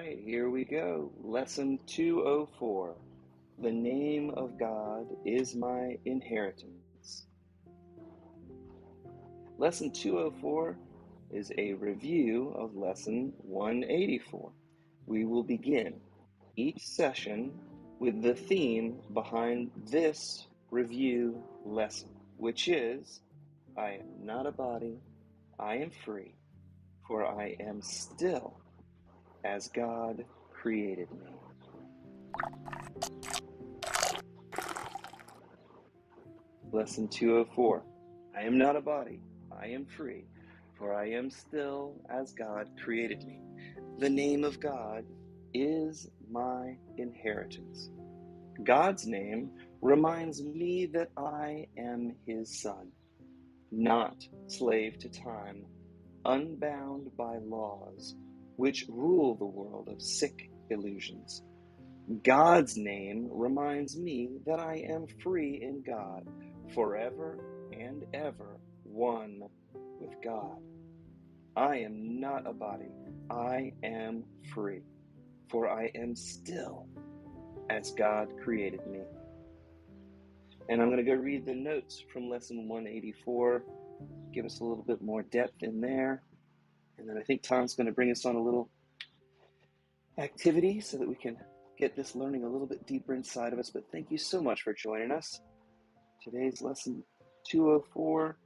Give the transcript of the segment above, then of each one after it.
right, here we go. Lesson 204. The name of God is my inheritance. Lesson 204 is a review of lesson 184. We will begin each session with the theme behind this review lesson, which is, I am not a body, I am free, for I am still as God created me. Lesson 204. I am not a body, I am free, for I am still as God created me. The name of God is my inheritance. God's name reminds me that I am his son, not slave to time, unbound by laws which rule the world of sick illusions. God's name reminds me that I am free in God, forever and ever one with God. I am not a body, I am free, for I am still as God created me. And I'm going to go read the notes from lesson 184, give us a little bit more depth in there. And then I think Tom's going to bring us on a little activity so that we can get this learning a little bit deeper inside of us. But thank you so much for joining us. Today's lesson 204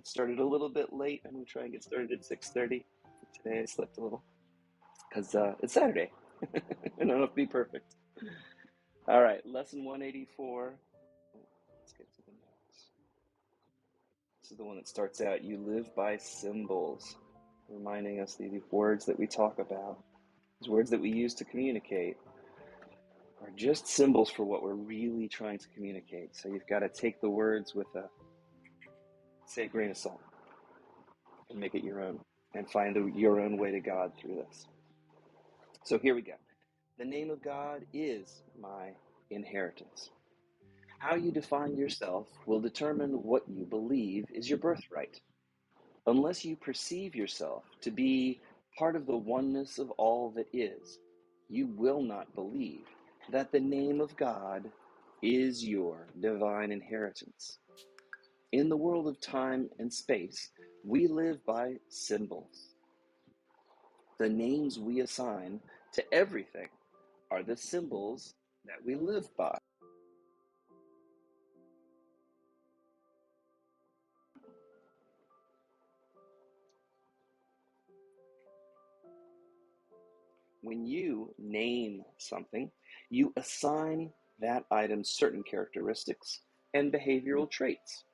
started a little bit late. I'm going to try and get started at 6:30. Today I slept a little because it's Saturday and I don't have to be perfect. All right, lesson 184. Let's get to the notes. This is the one that starts out, you live by symbols, reminding us the words that we talk about, these words that we use to communicate, are just symbols for what we're really trying to communicate. So you've got to take the words with a grain of salt and make it your own and find your own way to God through this. So here we go. The name of God is my inheritance. How you define yourself will determine what you believe is your birthright. Unless you perceive yourself to be part of the oneness of all that is, you will not believe that the name of God is your divine inheritance. In the world of time and space, we live by symbols. The names we assign to everything are the symbols that we live by. When you name something, you assign that item certain characteristics and behavioral traits.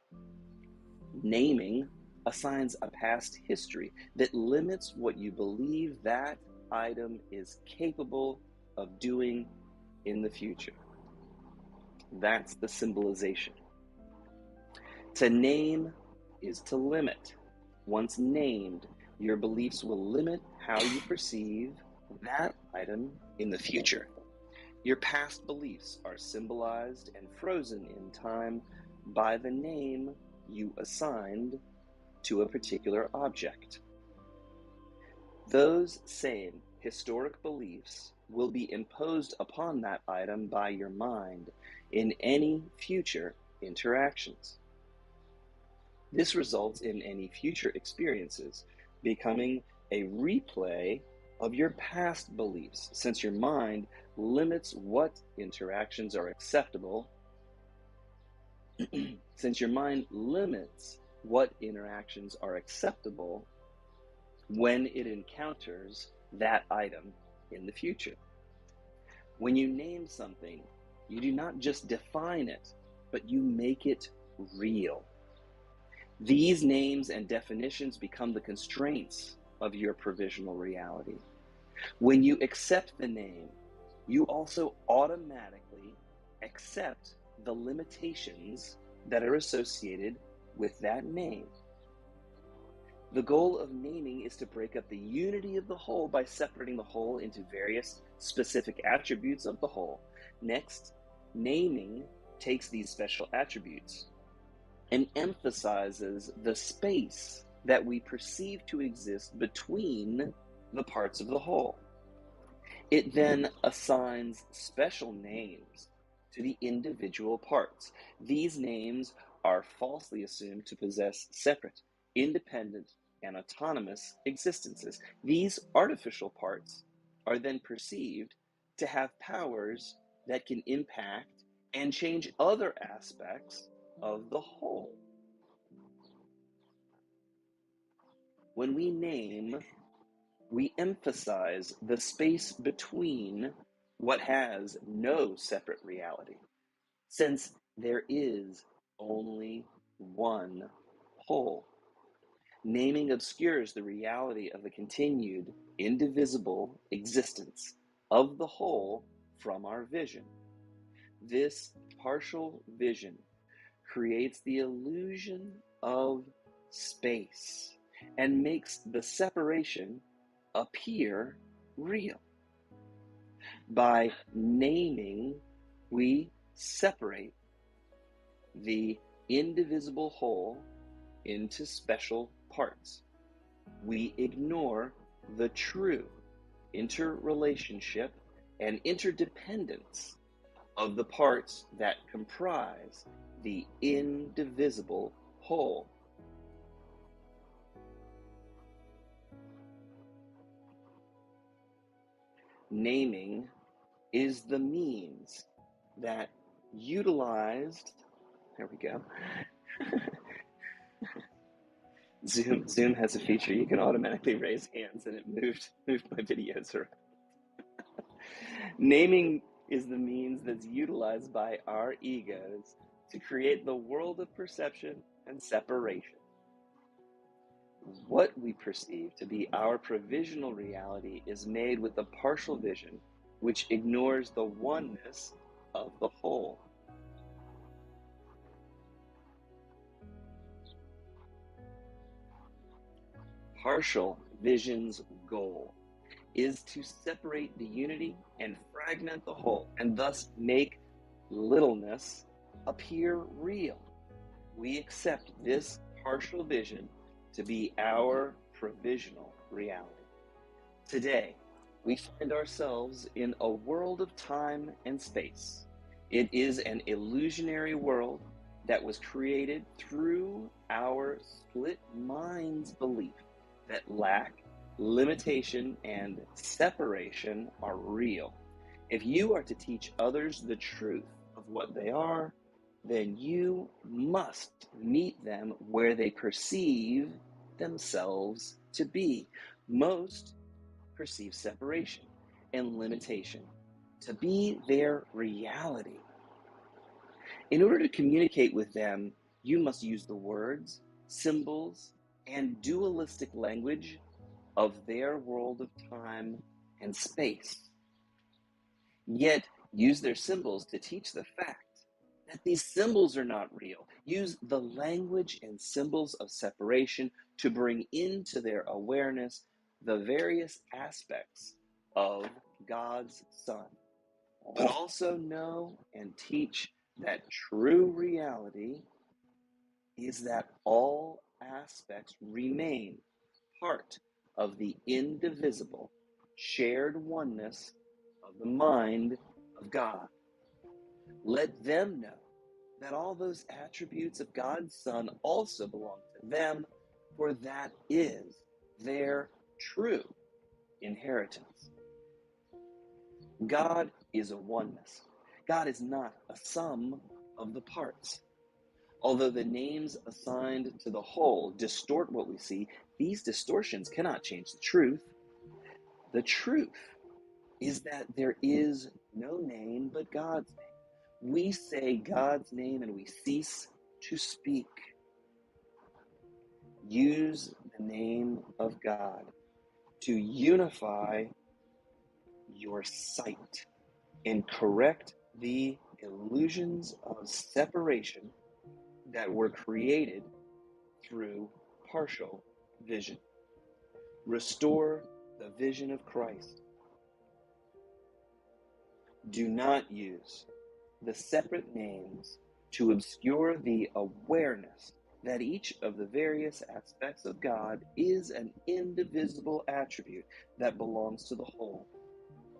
Naming assigns a past history that limits what you believe that item is capable of doing in the future. That's the symbolization. To name is to limit. Once named, your beliefs will limit how you perceive that item in the future. Your past beliefs are symbolized and frozen in time by the name you assigned to a particular object. Those same historic beliefs will be imposed upon that item by your mind in any future interactions. This results in any future experiences becoming a replay of your past beliefs, since your mind limits what interactions are acceptable. Since your mind limits what interactions are acceptable when it encounters that item in the future. When you name something, you do not just define it, but you make it real. These names and definitions become the constraints of your provisional reality. When you accept the name, you also automatically accept the limitations that are associated with that name. The goal of naming is to break up the unity of the whole by separating the whole into various specific attributes of the whole. Next, naming takes these special attributes and emphasizes the space that we perceive to exist between the parts of the whole. It then assigns special names to the individual parts. These names are falsely assumed to possess separate, independent, and autonomous existences. These artificial parts are then perceived to have powers that can impact and change other aspects of the whole. When we name, we emphasize the space between what has no separate reality, since there is only one whole. Naming obscures the reality of the continued, indivisible existence of the whole from our vision. This partial vision creates the illusion of space and makes the separation appear real. By naming, we separate the indivisible whole into special parts. We ignore the true interrelationship and interdependence of the parts that comprise the indivisible whole. Naming is the means that utilized, there we go. Zoom has a feature you can automatically raise hands, and it moved my videos around. Naming is the means that's utilized by our egos to create the world of perception and separation. What we perceive to be our provisional reality is made with a partial vision, which ignores the oneness of the whole. Partial vision's goal is to separate the unity and fragment the whole, and thus make littleness appear real. We accept this partial vision to be our provisional reality. Today, we find ourselves in a world of time and space. It is an illusionary world that was created through our split mind's belief that lack, limitation, and separation are real. If you are to teach others the truth of what they are, then you must meet them where they perceive themselves to be. Most perceive separation and limitation to be their reality. In order to communicate with them, you must use the words, symbols, and dualistic language of their world of time and space. Yet, use their symbols to teach the fact that these symbols are not real. Use the language and symbols of separation to bring into their awareness the various aspects of God's Son. But also know and teach that true reality is that all aspects remain part of the indivisible, shared oneness of the mind of God. Let them know that all those attributes of God's Son also belong to them, for that is their true inheritance. God is a oneness. God is not a sum of the parts. Although the names assigned to the whole distort what we see, these distortions cannot change the truth. The truth is that there is no name but God's name. We say God's name and we cease to speak. Use the name of God to unify your sight and correct the illusions of separation that were created through partial vision. Restore the vision of Christ. Do not use the separate names to obscure the awareness that each of the various aspects of God is an indivisible attribute that belongs to the whole.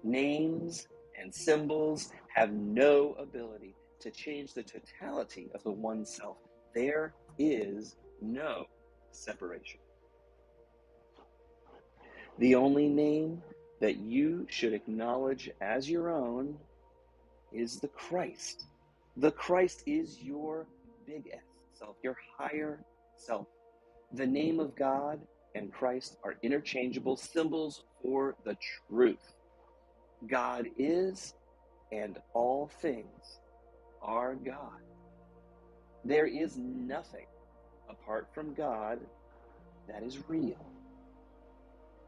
Names and symbols have no ability to change the totality of the one self. There is no separation. The only name that you should acknowledge as your own is the Christ. The Christ is your big S self, your higher self. The name of God and Christ are interchangeable symbols for the truth. God is, and all things are God. There is nothing apart from God that is real.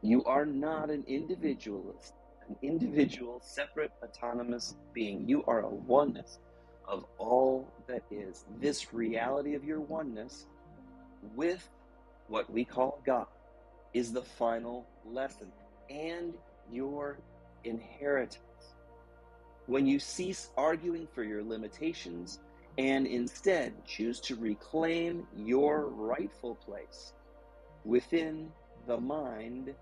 You are not an individualist, an individual, separate, autonomous being. You are a oneness of all that is. This reality of your oneness with what we call God is the final lesson and your inheritance. When you cease arguing for your limitations and instead choose to reclaim your rightful place within the mind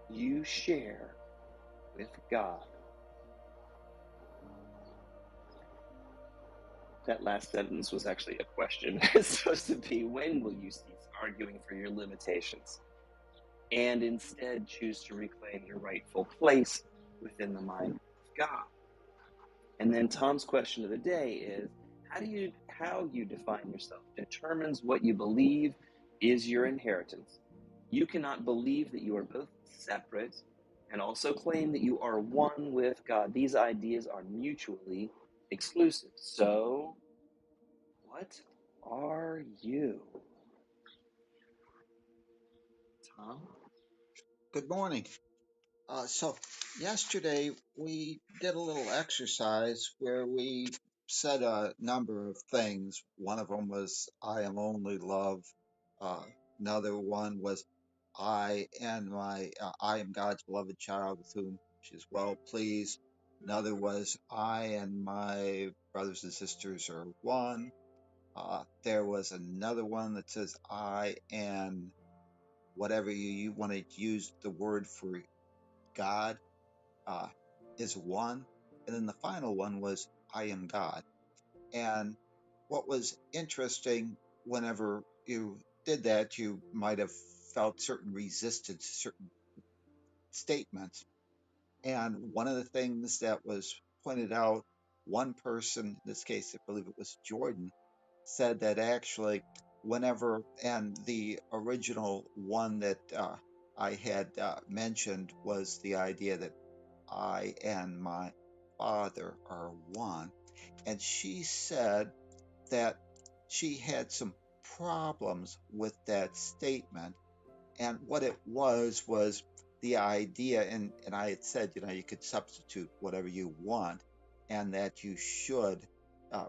you share with God. That last sentence was actually a question. It's supposed to be, when will you cease arguing for your limitations and instead choose to reclaim your rightful place within the mind of God? And then Tom's question of the day is, how you define yourself determines what you believe is your inheritance. You cannot believe that you are both separate and also claim that you are one with God. These ideas are mutually exclusive. So, what are you? Tom? Good morning. So yesterday we did a little exercise where we said a number of things. One of them was I am only love. Uh, Another one was I am God's beloved child with whom she is well pleased. Another was I and my brothers and sisters are one. There was another one that says I and whatever you want to use the word for God uh, is one. And then the final one was I am God. And what was interesting, whenever you did that, you might have felt certain resistance to certain statements. And one of the things that was pointed out, one person, in this case, I believe it was Jordan, said that actually, whenever, and the original one that I had mentioned was the idea that I and my father are one. And she said that she had some problems with that statement. And what it was the idea, and I had said, you could substitute whatever you want, and that you should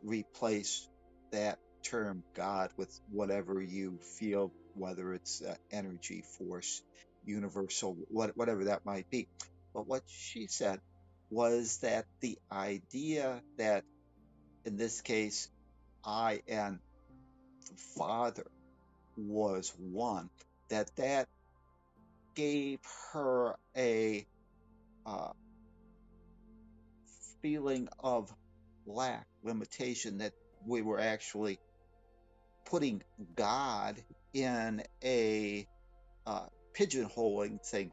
replace that term God with whatever you feel, whether it's energy, force, universal, whatever that might be. But what she said was that the idea that in this case, I and the Father was one, that gave her a uh, feeling of lack, limitation, that we were actually putting God in a pigeonholing, saying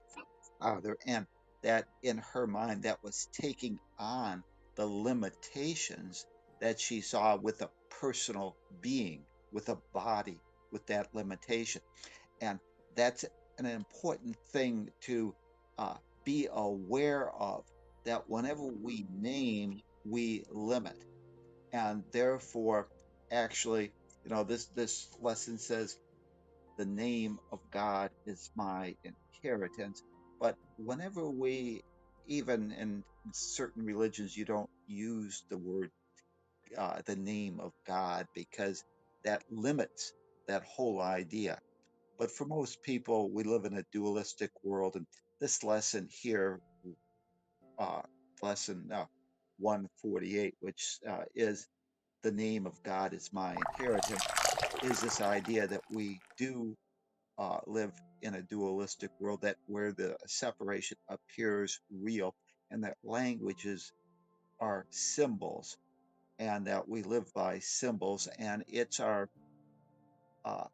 Father, and that in her mind that was taking on the limitations that she saw with a personal being, with a body, with that limitation. And that's an important thing to be aware of, that whenever we name, we limit. And therefore, actually, this lesson says the name of God is my inheritance. But whenever we, even in certain religions, you don't use the word, the name of God, because that limits that whole idea. But for most people, we live in a dualistic world, and this lesson here, uh, lesson 148, which is the name of God is my inheritance, is this idea that we do live in a dualistic world, that where the separation appears real, and that languages are symbols, and that we live by symbols, and it's our uh,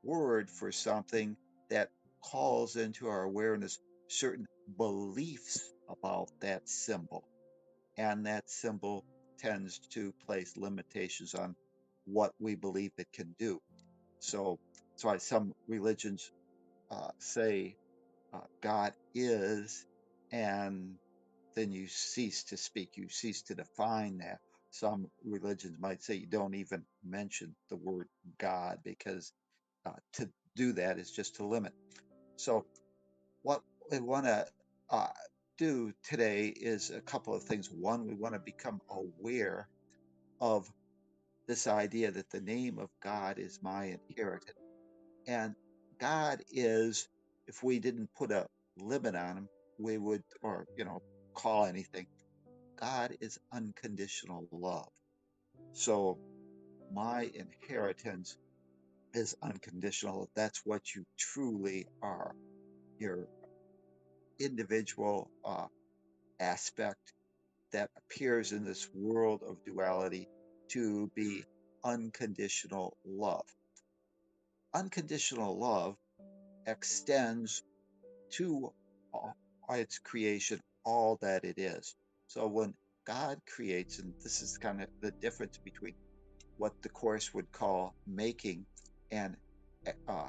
word for something that calls into our awareness certain beliefs about that symbol. And that symbol tends to place limitations on what we believe it can do. So, that's why some religions say God is, and then you cease to speak, you cease to define that. Some religions might say you don't even mention the word God because to do that is just to limit. So, what we want to uh, do today is a couple of things. One, we want to become aware of this idea that the name of God is my inheritance. And God is, if we didn't put a limit on him, we would, or, call anything, God is unconditional love. So my inheritance is unconditional. That's what you truly are. Your individual aspect that appears in this world of duality to be unconditional love. Unconditional love extends to all, its creation, all that it is. So when God creates, and this is kind of the difference between what the Course would call making and uh,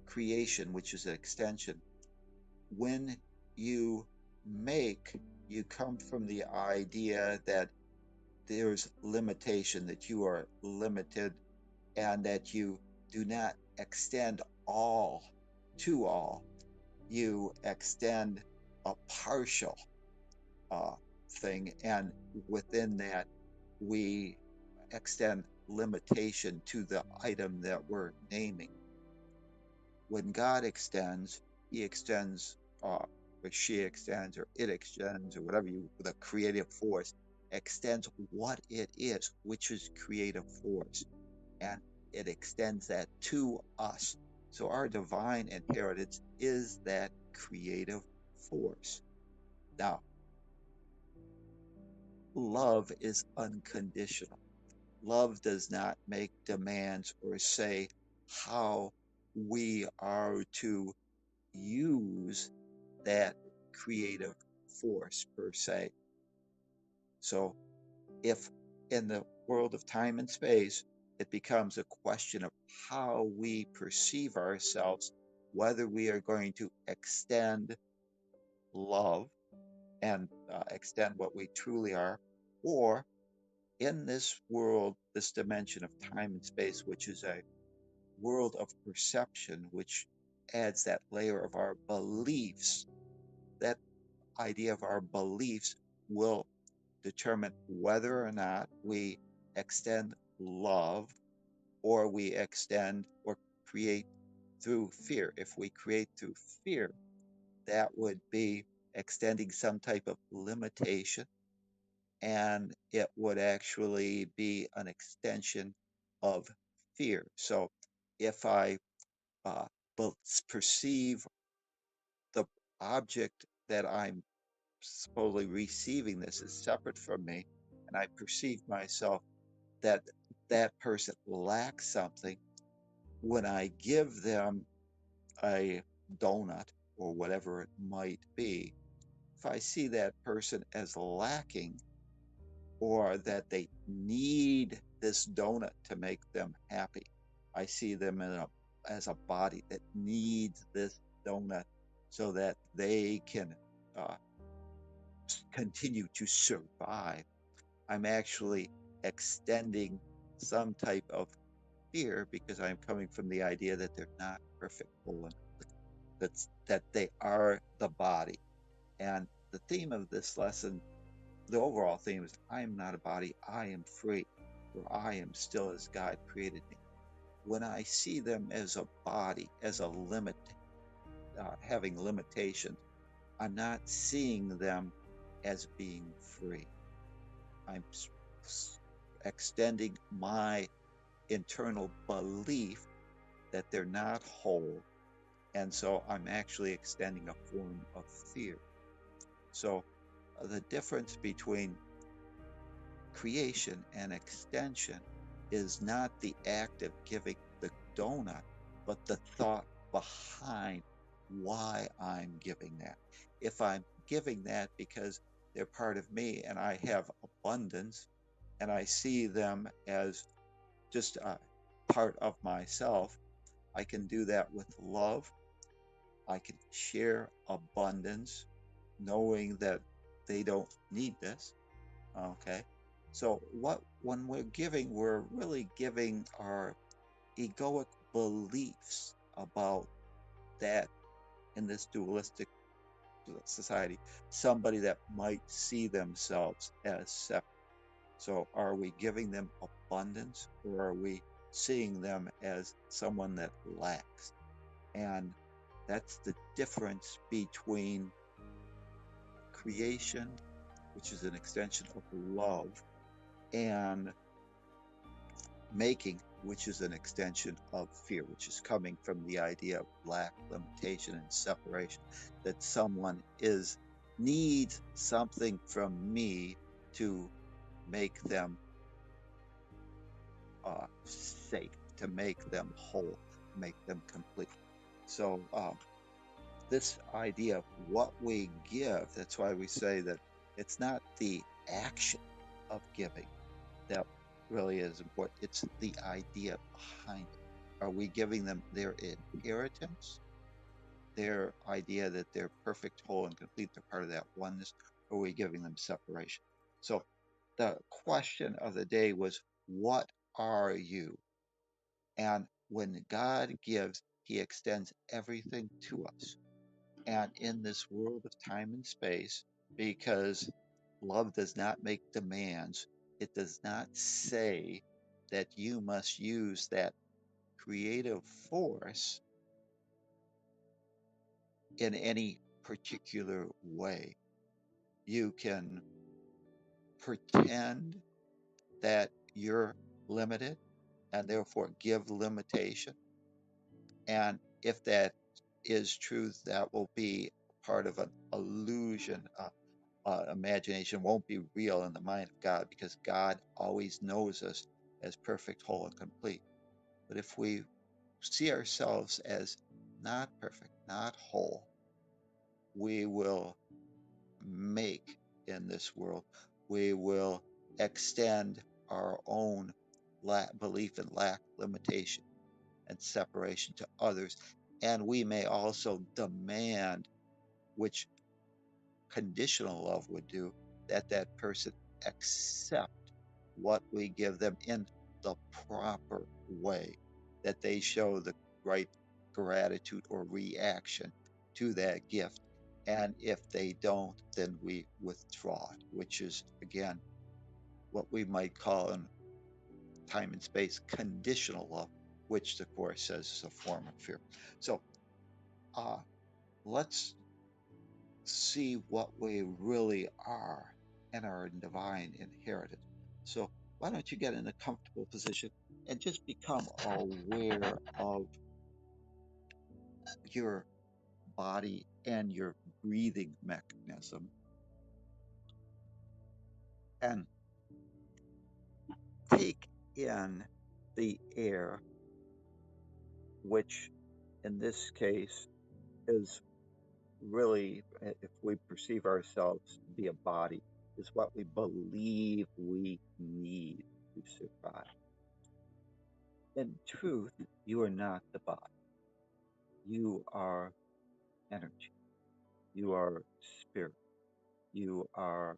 creation, which is an extension. When you make, you come from the idea that there's limitation, that you are limited, and that you do not extend all to all. You extend a partial uh, thing, and within that, we extend limitation to the item that we're naming. When God extends, he extends, or she extends, or it extends, or whatever you, the creative force extends what it is, which is creative force, and it extends that to us. So our divine inheritance is that creative force. Now, love is unconditional. Love does not make demands or say how we are to use that creative force per se. So if in the world of time and space, it becomes a question of how we perceive ourselves, whether we are going to extend love and extend what we truly are, or in this world, this dimension of time and space, which is a world of perception, which adds that layer of our beliefs, that idea of our beliefs will determine whether or not we extend love or we extend or create through fear. If we create through fear, that would be extending some type of limitation, and it would actually be an extension of fear. So if I uh, perceive the object that I'm supposedly receiving this is separate from me, and I perceive myself that that person lacks something, when I give them a donut or whatever it might be, if I see that person as lacking, or that they need this donut to make them happy, I see them as a body that needs this donut so that they can uh, continue to survive. I'm actually extending some type of fear because I'm coming from the idea that they're not perfect whole, and that they are the body. And the theme of this lesson, the overall theme is I am not a body, I am free, for I am still as God created me. When I see them as a body, as a limit, having limitations, I'm not seeing them as being free. I'm extending my internal belief that they're not whole. And so I'm actually extending a form of fear. So The difference between creation and extension is not the act of giving the donut, but the thought behind why I'm giving that. If I'm giving that because they're part of me and I have abundance and I see them as just a part of myself, I can do that with love. I can share abundance knowing that they don't need this. Okay. So what when we're giving, we're really giving our egoic beliefs about that in this dualistic society, somebody that might see themselves as separate. So are we giving them abundance or are we seeing them as someone that lacks? And that's the difference between creation, which is an extension of love, and making, which is an extension of fear, which is coming from the idea of lack, limitation, and separation, that someone is needs something from me to make them safe, to make them whole, make them complete. So this idea of what we give, that's why we say that it's not the action of giving that really is important. It's the idea behind it. Are we giving them their inheritance, their idea that they're perfect, whole, and complete, they're part of that oneness, or are we giving them separation? So the question of the day was, what are you? And when God gives, he extends everything to us. And in this world of time and space, because love does not make demands, it does not say that you must use that creative force in any particular way. You can pretend that you're limited and therefore give limitation. And if that is true, that will be part of an illusion. Imagination won't be real in the mind of God because God always knows us as perfect, whole, and complete. But if we see ourselves as not perfect, not whole, we will make in this world, we will extend our own belief in lack, limitation, and separation to others. And we may also demand, which conditional love would do, that that person accept what we give them in the proper way, that they show the right gratitude or reaction to that gift. And if they don't, then we withdraw it, which is, again, what we might call in time and space conditional love, which the Course says is a form of fear. So uh, let's see what we really are and our divine inheritance. So why don't you get in a comfortable position and just become aware of your body and your breathing mechanism and take in the air, which in this case is really, if we perceive ourselves to be a body, is what we believe we need to survive. In truth, you are not the body. You are energy. You are spirit. You are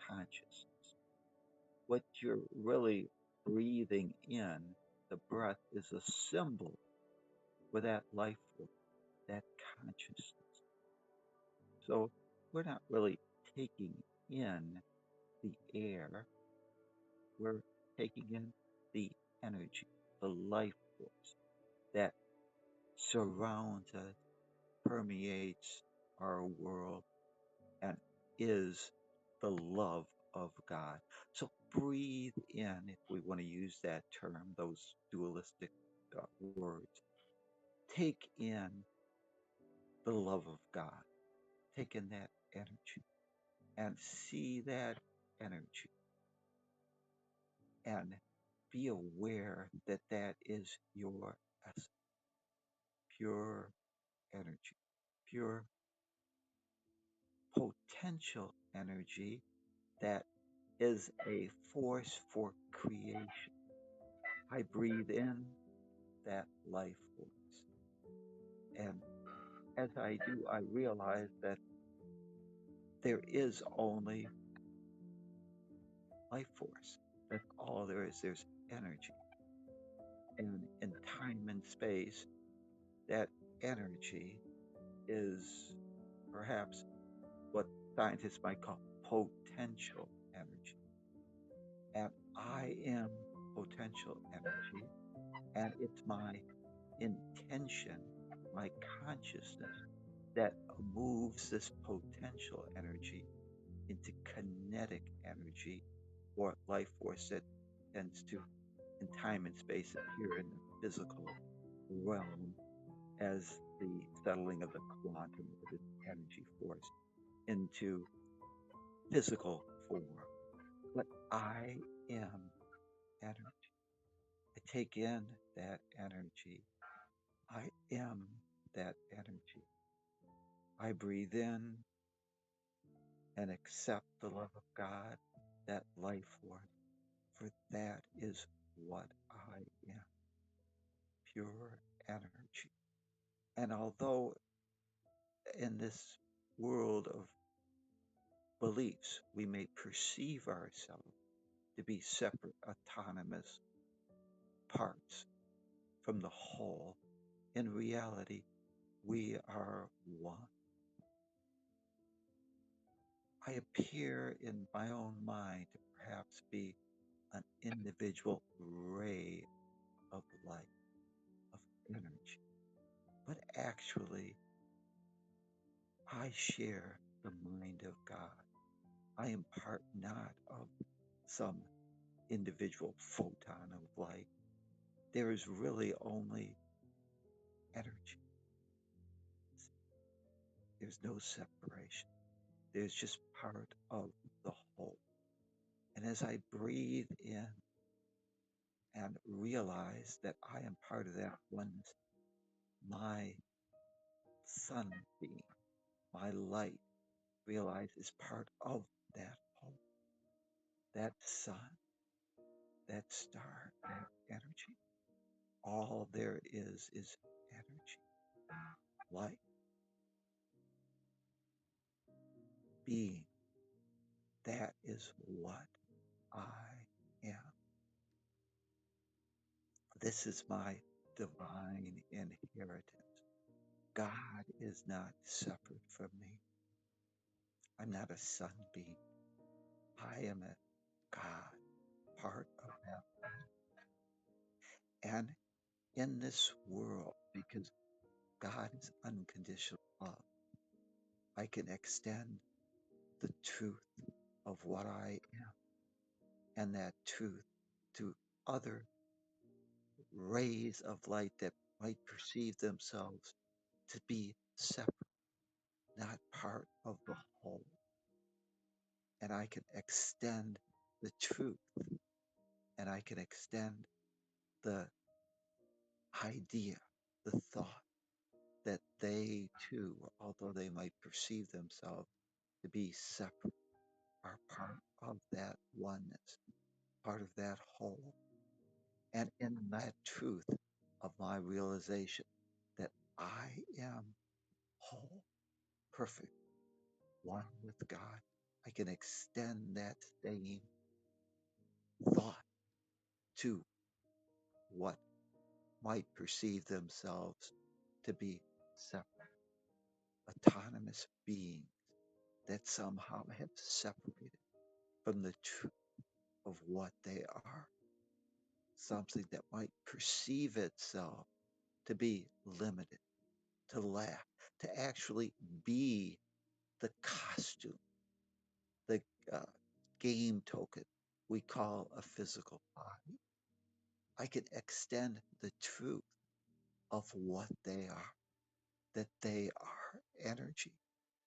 consciousness. What you're really breathing in, the breath, is a symbol for that life force, that consciousness. So we're not really taking in the air, we're taking in the energy, the life force that surrounds us, permeates our world, and is the love of God. So breathe in, if we want to use that term, those dualistic words. Take in the love of God, take in that energy, and see that energy and be aware that that is your essence, pure energy, pure potential energy that is a force for creation. I breathe in that life force. And as I do, I realize that there is only life force. That's all there is. There's energy. And in time and space, that energy is perhaps what scientists might call potential energy. And I am potential energy. And it's my intention, my consciousness that moves this potential energy into kinetic energy or life force that tends to, in time and space, appear in the physical realm as the settling of the quantum of this energy force into physical form. But I am energy. I take in that energy. I am that energy. I breathe in and accept the love of God, that life force, for that is what I am, pure energy. And although in this world of beliefs we may perceive ourselves to be separate, autonomous parts from the whole, in reality, we are one. I appear in my own mind to perhaps be an individual ray of light, of energy, but actually, I share the mind of God. I am part not of some individual photon of light. There is really only energy. There's no separation. There's just part of the whole. And as I breathe in and realize that I am part of that oneness, my sunbeam, my light, realize is part of that whole, that sun, that star, that energy. All there is energy, light, being. That is what I am. This is my divine inheritance. God is not separate from me. I'm not a sunbeam. I am a God, part of that. And in this world, because God is unconditional love, I can extend the truth of what I am and that truth to other rays of light that might perceive themselves to be separate, not part of the whole. And I can extend the truth and I can extend the idea, the thought that they too, although they might perceive themselves to be separate, are part of that oneness, part of that whole. And in that truth of my realization that I am whole, perfect, one with God, I can extend that same thought to what might perceive themselves to be separate, autonomous beings that somehow have separated from the truth of what they are, something that might perceive itself to be limited, to lack, to actually be the costume, the uh, game token we call a physical body. I can extend the truth of what they are, that they are energy,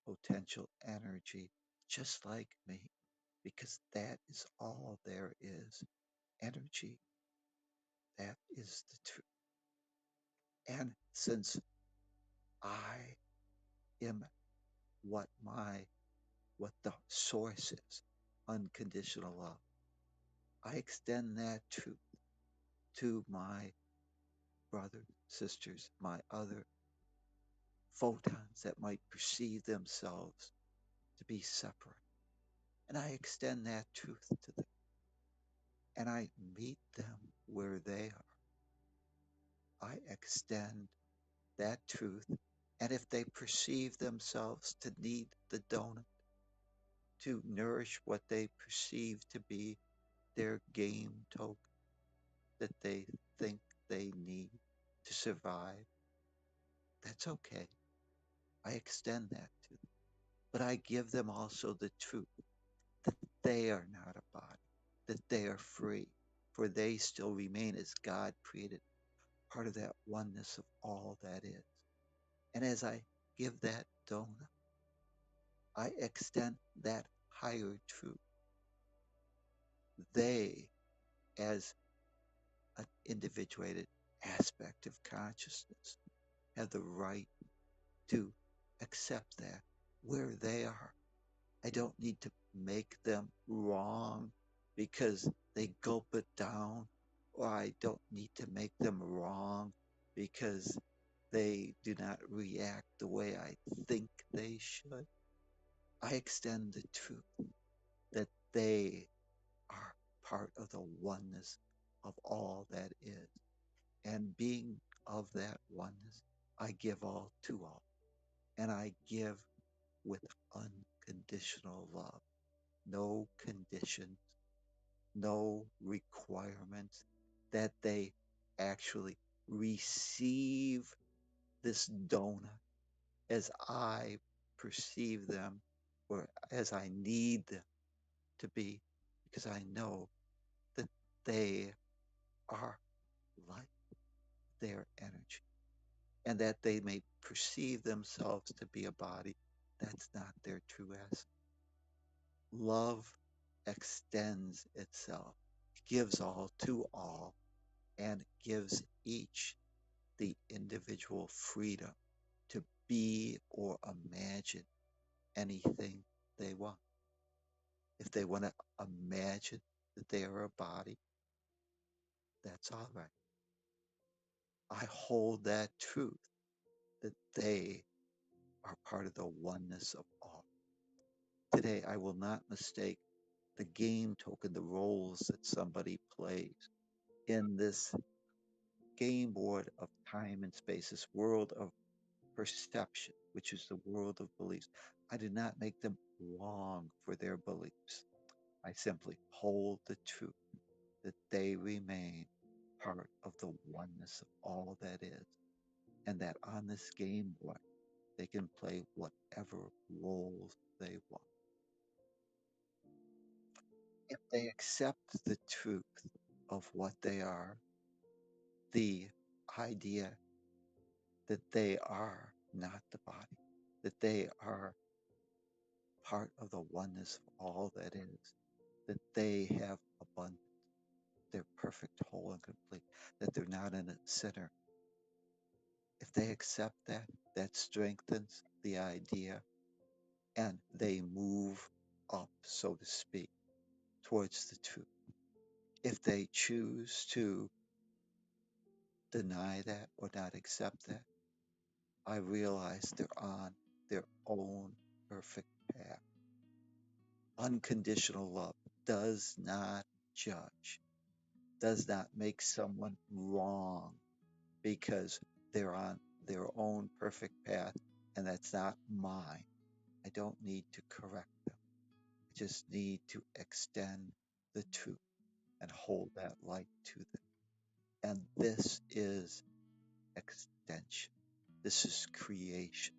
potential energy, just like me, because that is all there is. Energy, that is the truth. And since I am what the source is, unconditional love, I extend that truth to my brothers, sisters, my other photons that might perceive themselves to be separate. And I extend that truth to them. And I meet them where they are. I extend that truth. And if they perceive themselves to need the donut to nourish what they perceive to be their game token that they think they need to survive, that's okay. I extend that to them. But I give them also the truth that they are not a body, that they are free, for they still remain as God created, part of that oneness of all that is. And as I give that donut, I extend that higher truth. They, as an individuated aspect of consciousness, have the right to accept that where they are. I don't need to make them wrong because they gulp it down, or I don't need to make them wrong because they do not react the way I think they should. I extend the truth that they are part of the oneness of all that is. And being of that oneness, I give all to all. And I give with unconditional love. No conditions, no requirements, that they actually receive this donut as I perceive them or as I need them to be, because I know that they are light, their energy, and that they may perceive themselves to be a body. That's not their true essence. Love extends itself, gives all to all, and gives each the individual freedom to be or imagine anything they want. If they want to imagine that they are a body, that's all right. I hold that truth that they are part of the oneness of all. Today, I will not mistake the game token, the roles that somebody plays in this game board of time and space, this world of perception, which is the world of beliefs. I do not make them wrong for their beliefs. I simply hold the truth that they remain part of the oneness of all that is, and that on this game board, they can play whatever roles they want. If they accept the truth of what they are, the idea that they are not the body, that they are part of the oneness of all that is, that they have abundance, they're perfect, whole, and complete, that they're not in a center. If they accept that, that strengthens the idea and they move up, so to speak, towards the truth. If they choose to deny that or not accept that, I realize they're on their own perfect path. Unconditional love does not judge, does not make someone wrong because they're on their own perfect path and that's not mine. I don't need to correct them. I just need to extend the truth and hold that light to them. And this is extension. This is creation.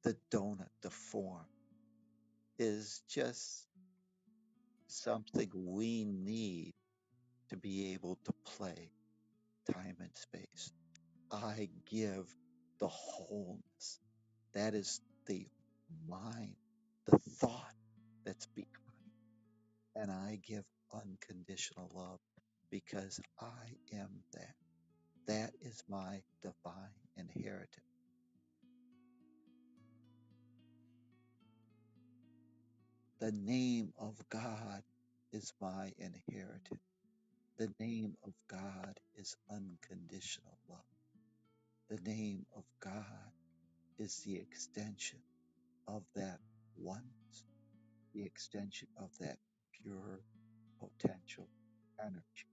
The donut, the form, is just something we need to be able to play time and space. I give the wholeness. That is the mind, the thought that's behind. And I give unconditional love because I am that. That is my divine inheritance. The name of God is my inheritance. The name of God is unconditional love. The name of God is the extension of that oneness, the extension of that pure potential energy.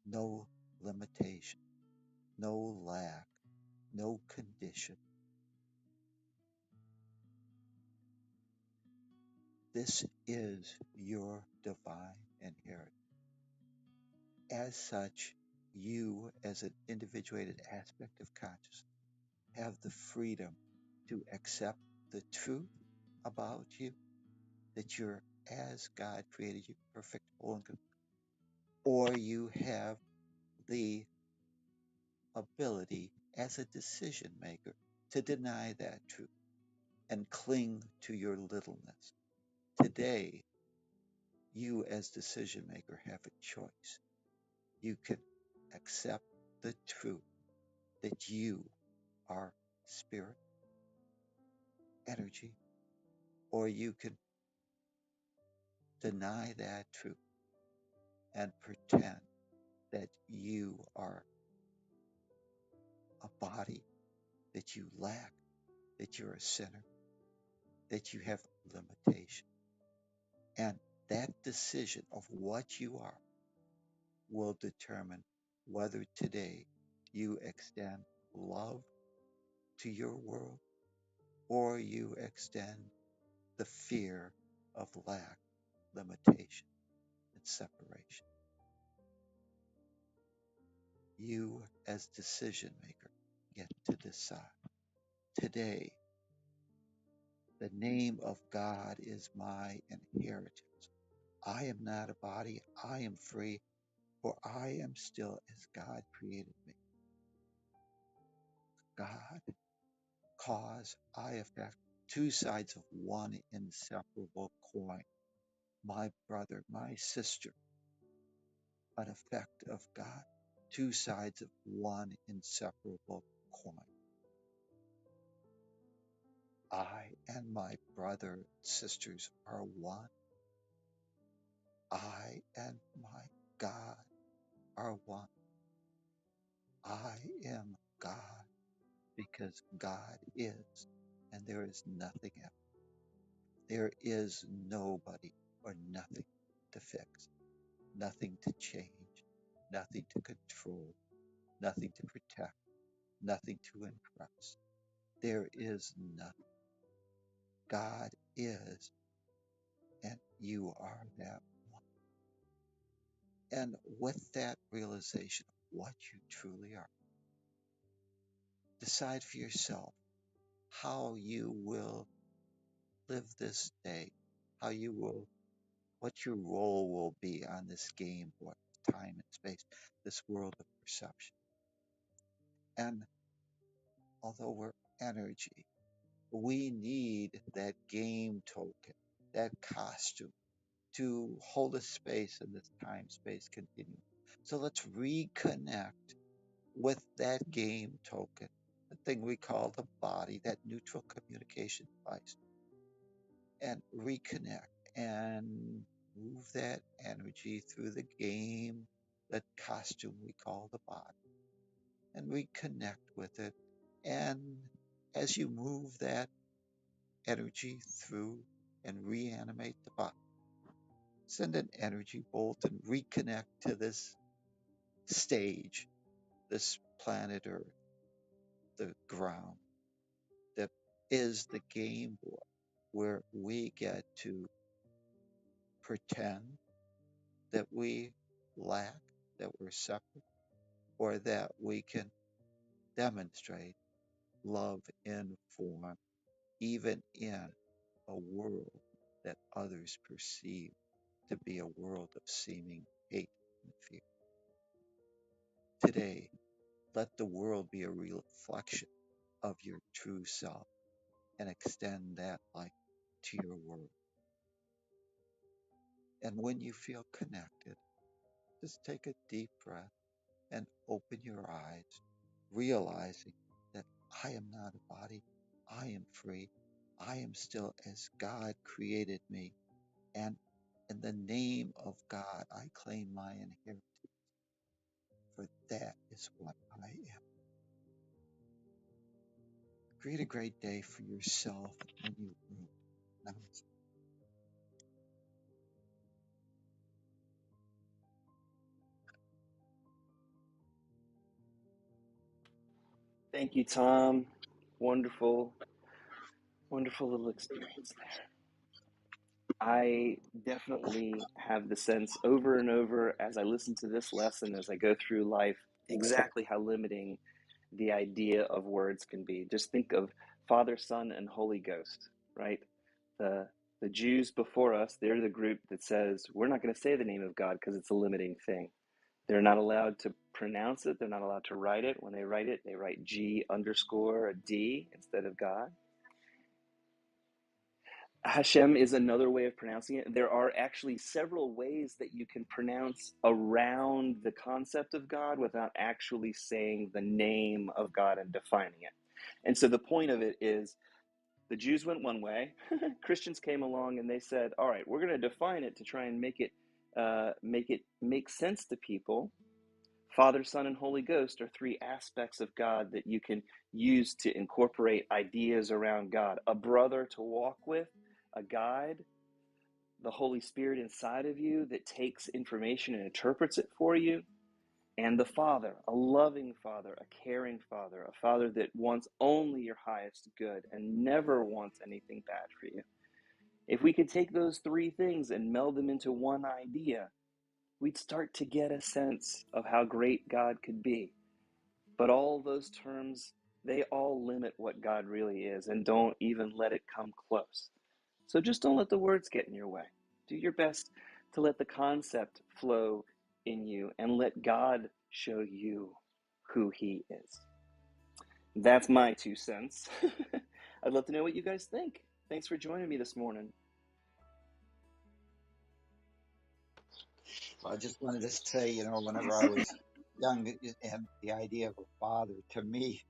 No limitation, no lack, no condition. This is your divine inheritance. As such, you, as an individuated aspect of consciousness, have the freedom to accept the truth about you, that you're as God created you, perfect, whole, and complete, or you have the ability as a decision maker to deny that truth and cling to your littleness. Today, you as decision maker have a choice. You can accept the truth that you are spirit, energy, or you can deny that truth and pretend that you are a body, that you lack, that you're a sinner, that you have limitation. And that decision of what you are will determine whether today you extend love to your world or you extend the fear of lack, limitation, and separation. You, as decision maker, get to decide. Today, the name of God is my inheritance. I am not a body, I am free, for I am still as God created me. God, cause, I effect, two sides of one inseparable coin. My brother, my sister, an effect of God, two sides of one inseparable coin. I and my brother and sisters are one. I and my God are one. I am God because God is, and there is nothing else. There is nobody or nothing to fix, nothing to change, nothing to control, nothing to protect, nothing to impress. There is nothing. God is, and you are that one. And with that realization of what you truly are, decide for yourself how you will live this day, how you will, what your role will be on this game board of time and space, this world of perception. And although we're energy, we need that game token, that costume to hold a space in this time space continuum. So let's reconnect with that game token, the thing we call the body, that neutral communication device, and reconnect and move that energy through the game, that costume we call the body, and reconnect with it. And as you move that energy through and reanimate the body, send an energy bolt and reconnect to this stage, this planet Earth, the ground that is the game board where we get to pretend that we lack, that we're separate, or that we can demonstrate love in form, even in a world that others perceive to be a world of seeming hate and fear. Today, let the world be a reflection of your true self and extend that light to your world. And when you feel connected, just take a deep breath and open your eyes, realizing that I am not a body, I am free, I am still as God created me, and in the name of God, I claim my inheritance, for that is what I am. Create a great day for yourself and your world. Namaste. Thank you, Tom. Wonderful, wonderful little experience there. I definitely have the sense over and over as I listen to this lesson, as I go through life, exactly how limiting the idea of words can be. Just think of Father, Son, and Holy Ghost, right? The the Jews before us, they're the group that says we're not going to say the name of God because it's a limiting thing. They're not allowed to pronounce it. They're not allowed to write it. When they write it, they write G underscore a D instead of God. Hashem is another way of pronouncing it. There are actually several ways that you can pronounce around the concept of God without actually saying the name of God and defining it. And so the point of it is the Jews went one way, Christians came along and they said, all right, we're going to define it to try and make it make sense to people. Father, Son, and Holy Ghost are three aspects of God that you can use to incorporate ideas around God. A brother to walk with, a guide, the Holy Spirit inside of you that takes information and interprets it for you, and the Father, a loving Father, a caring Father, a Father that wants only your highest good and never wants anything bad for you. If we could take those three things and meld them into one idea, we'd start to get a sense of how great God could be. But all those terms, they all limit what God really is and don't even let it come close. So just don't let the words get in your way. Do your best to let the concept flow in you and let God show you who He is. That's my 2 cents. I'd love to know what you guys think. Thanks for joining me this morning. I just wanted to say, whenever I was young, and the idea of a father to me,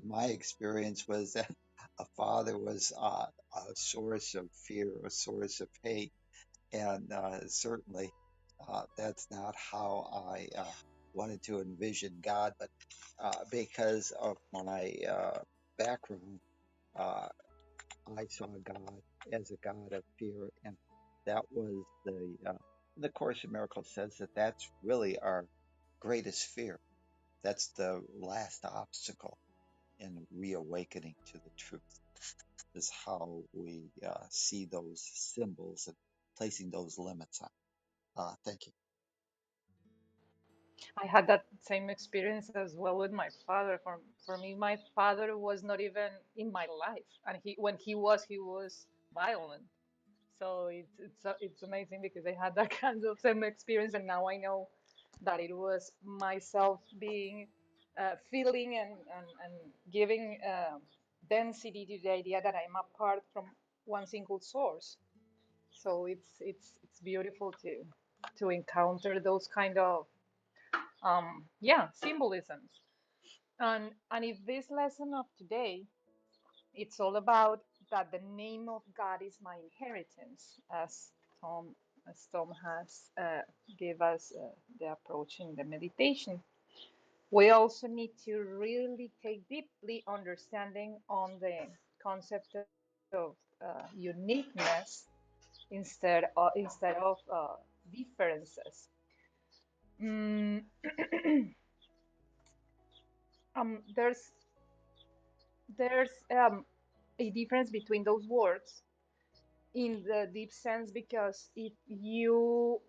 my experience was that a father was a source of fear, a source of hate, and certainly that's not how I wanted to envision God. But because of my background, uh, I saw God as a God of fear, and that was the Course in Miracles says that that's really our greatest fear. That's the last obstacle in reawakening to the truth, is how we see those symbols and placing those limits on. Thank you. I had that same experience as well with my father. For me, my father was not even in my life, and he was violent. So it's amazing because I had that kind of same experience, and now I know that it was myself being feeling and giving density to the idea that I'm apart from one single source. So it's beautiful to encounter those kind of symbolisms. And if this lesson of today, it's all about that the name of God is my inheritance, as Tom Tom has gave us the approach in the meditation. We also need to really take deeply understanding on the concept of uniqueness instead of differences. Mm, there's there's a difference between those words in the deep sense, because if you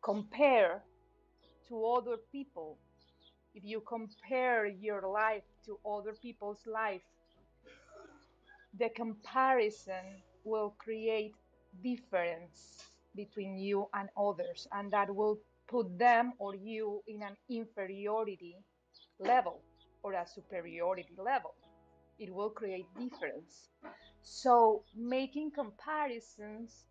compare to other people, if you compare your life to other people's life, the comparison will create difference between you and others, and that will put them or you in an inferiority level or a superiority level. It will create difference. So making comparisons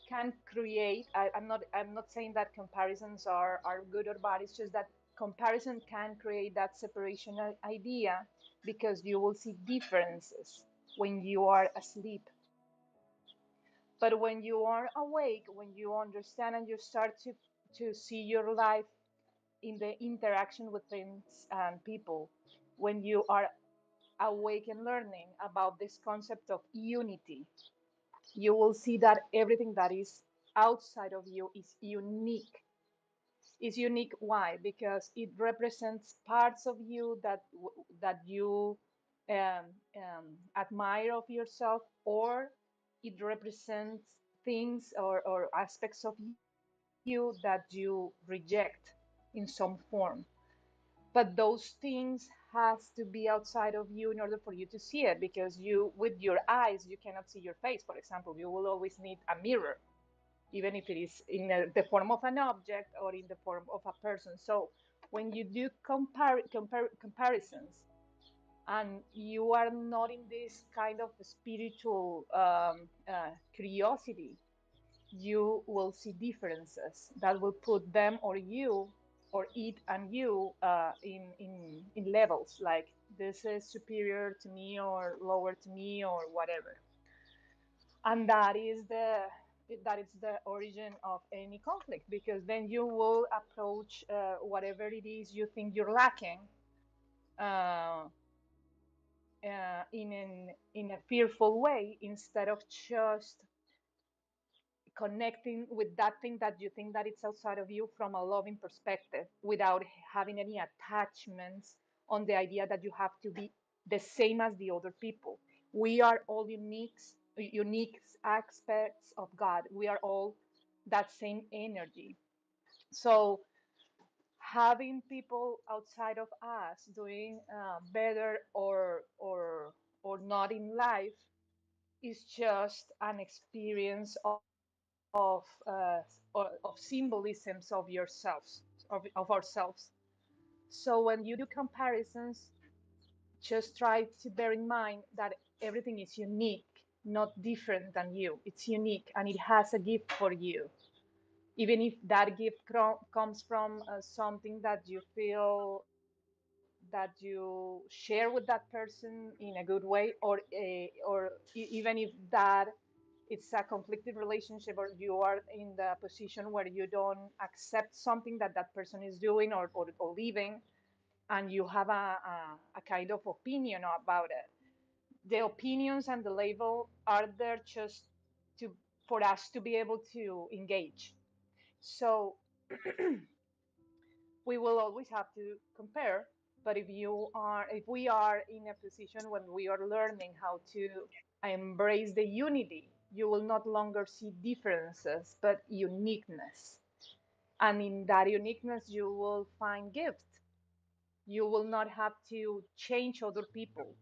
can create, I'm not saying that comparisons are good or bad, it's just that comparison can create that separation idea, because you will see differences when you are asleep. But when you are awake, when you understand and you start to see your life in the interaction with things and people, when you are awake and learning about this concept of unity, you will see that everything that is outside of you is unique. Is unique. Why? Because it represents parts of you that you admire of yourself, or it represents things or aspects of you that you reject in some form. But those things has to be outside of you in order for you to see it, because you, with your eyes, you cannot see your face. For example, you will always need a mirror, even if it is in the form of an object or in the form of a person. So when you do comparisons, and you are not in this kind of spiritual curiosity, you will see differences that will put them or you or it and you in levels, like this is superior to me or lower to me or whatever. And that is the origin of any conflict, because then you will approach whatever it is you think you're lacking, uh, in a fearful way, instead of just connecting with that thing that you think that it's outside of you from a loving perspective, without having any attachments on the idea that you have to be the same as the other people. We are all unique aspects of God. We are all that same energy. So having people outside of us doing better or not in life is just an experience of symbolisms of yourselves, of ourselves. So when you do comparisons, just try to bear in mind that everything is unique, not different than you. It's unique and it has a gift for you. Even if that gift comes from something that you feel that you share with that person in a good way, or even if that it's a conflicted relationship, or you are in the position where you don't accept something that that person is doing or leaving, and you have a kind of opinion about it. The opinions and the label are there just to for us to be able to engage. So we will always have to compare. But if we are in a position when we are learning how to embrace the unity, you will not longer see differences but uniqueness. And in that uniqueness you will find gift. You will not have to change other people.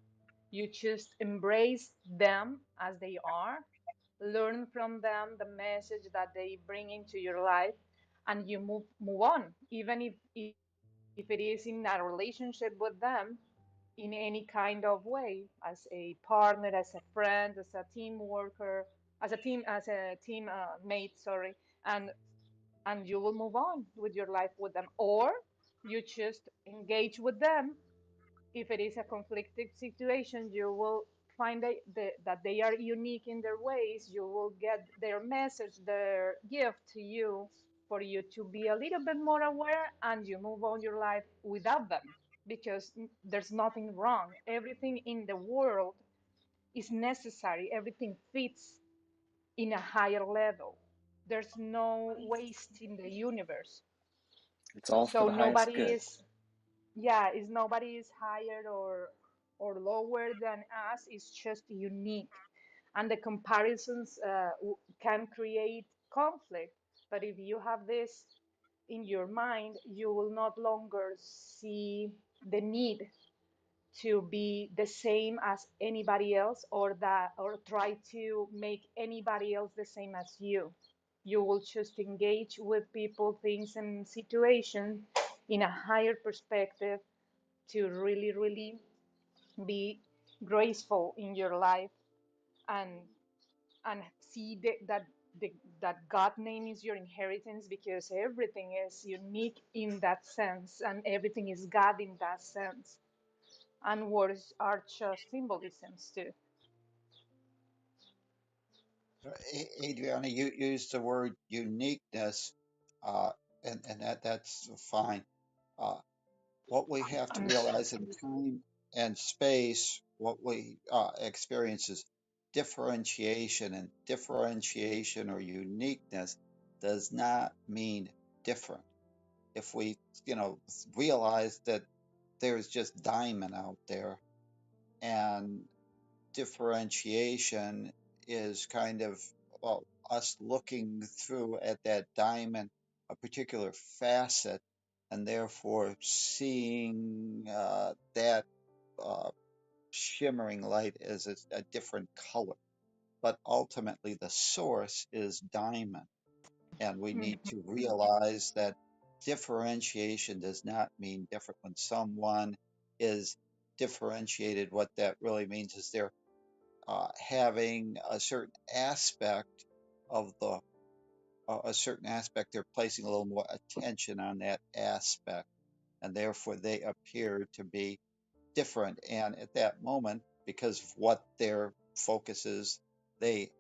You just embrace them as they are, learn from them the message that they bring into your life, and you move on, even if it is in a relationship with them, in any kind of way, as a partner, as a friend, as a team worker, as a team mate, sorry. And you will move on with your life with them, or you just engage with them. If it is a conflicted situation, you will find that they are unique in their ways. You will get their message, their gift to you, for you to be a little bit more aware, and you move on your life without them, because there's nothing wrong. Everything in the world is necessary, everything fits in a higher level. There's no waste in the universe. It's all for So the highest nobody good. is, yeah, is nobody is higher or lower than us. It's just unique. And the comparisons can create conflict. But if you have this in your mind, you will not longer see the need to be the same as anybody else, or try to make anybody else the same as you. You will just engage with people, things, and situations in a higher perspective, to really, really be graceful in your life, and see that God name is your inheritance, because everything is unique in that sense, and everything is God in that sense. And words are just symbolisms too. Adriana, you used the word uniqueness, uh, and that's fine. Uh, what we have to And realize in time and space, what we experience is differentiation, and differentiation or uniqueness does not mean different. If we, you know, realize that there's just diamond out there, and differentiation is kind of, well, us looking through at that diamond, a particular facet, and therefore seeing that uh, shimmering light as a different color. But ultimately, the source is diamond. And we need to realize that differentiation does not mean different. When someone is differentiated, what that really means is they're having a certain aspect of the a certain aspect, they're placing a little more attention on that aspect, and therefore they appear to be different. And at that moment, because of what their focus is, they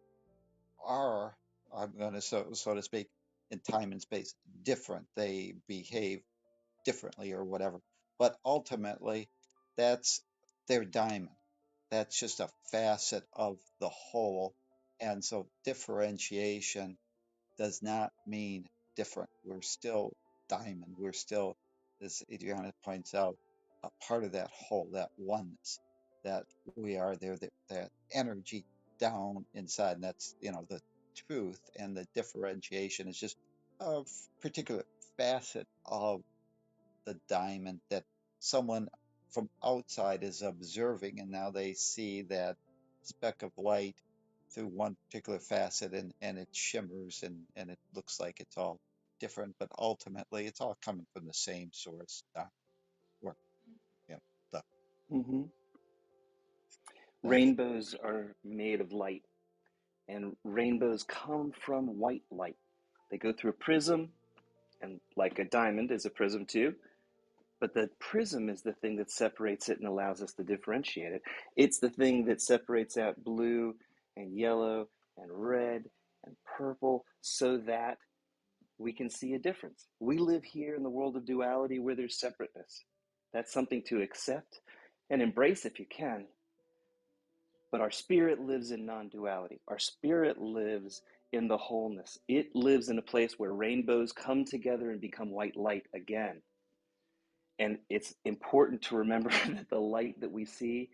are, I'm going to so to speak, in time and space, different. They behave differently or whatever. But ultimately, that's their diamond. That's just a facet of the whole. And so differentiation does not mean different. We're still diamond. We're still, as Adriana points out, a part of that whole, that oneness, that we are there, that energy down inside. And that's, you know, the truth. And the differentiation is just a particular facet of the diamond that someone from outside is observing, and now they see that speck of light through one particular facet, and it shimmers, and it looks like it's all different, but ultimately it's all coming from the same source. Or, you know, the, Hmm. thanks. Rainbows are made of light, and rainbows come from white light. They go through a prism, and like a diamond is a prism too. But the prism is the thing that separates it and allows us to differentiate it. It's the thing that separates out blue and yellow and red and purple so that we can see a difference. We live here in the world of duality where there's separateness. That's something to accept and embrace if you can. But our spirit lives in non duality. Our spirit lives in the wholeness. It lives in a place where rainbows come together and become white light again. And it's important to remember that the light that we see,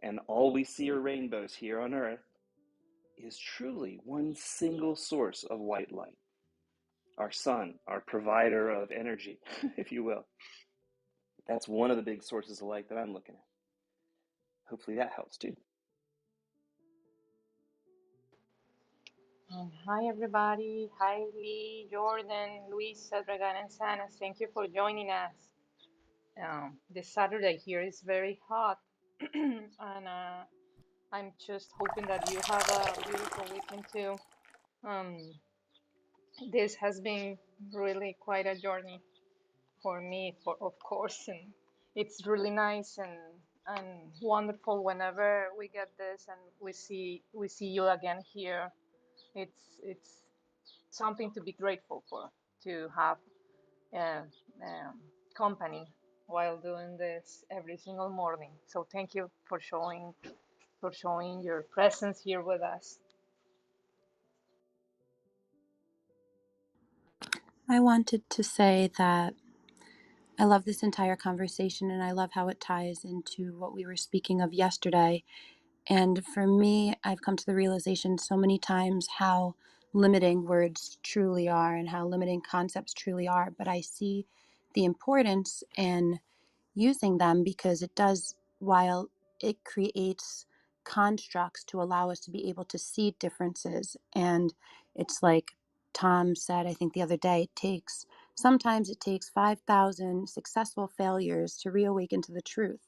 and all we see are rainbows here on earth, is truly one single source of white light. Our sun, our provider of energy, if you will. That's one of the big sources of light that I'm looking at. Hopefully that helps too. hi everybody. Hi Lee, Jordan, Luis, Dragan, and Sana. Thank you for joining us. This Saturday here is very hot, and I'm just hoping that you have a beautiful weekend too. Um, this has been really quite a journey for me, for of course, and it's really nice and wonderful whenever we get this and we see you again here. It's something to be grateful for, to have uh, um, company while doing this every single morning. So thank you for showing your presence here with us. I wanted to say that I love this entire conversation and I love how it ties into what we were speaking of yesterday. And for me, I've come to the realization so many times how limiting words truly are and how limiting concepts truly are. But I see the importance in using them because it does, while it creates constructs to allow us to be able to see differences. And it's like Tom said, I think the other day, sometimes it takes 5,000 successful failures to reawaken to the truth.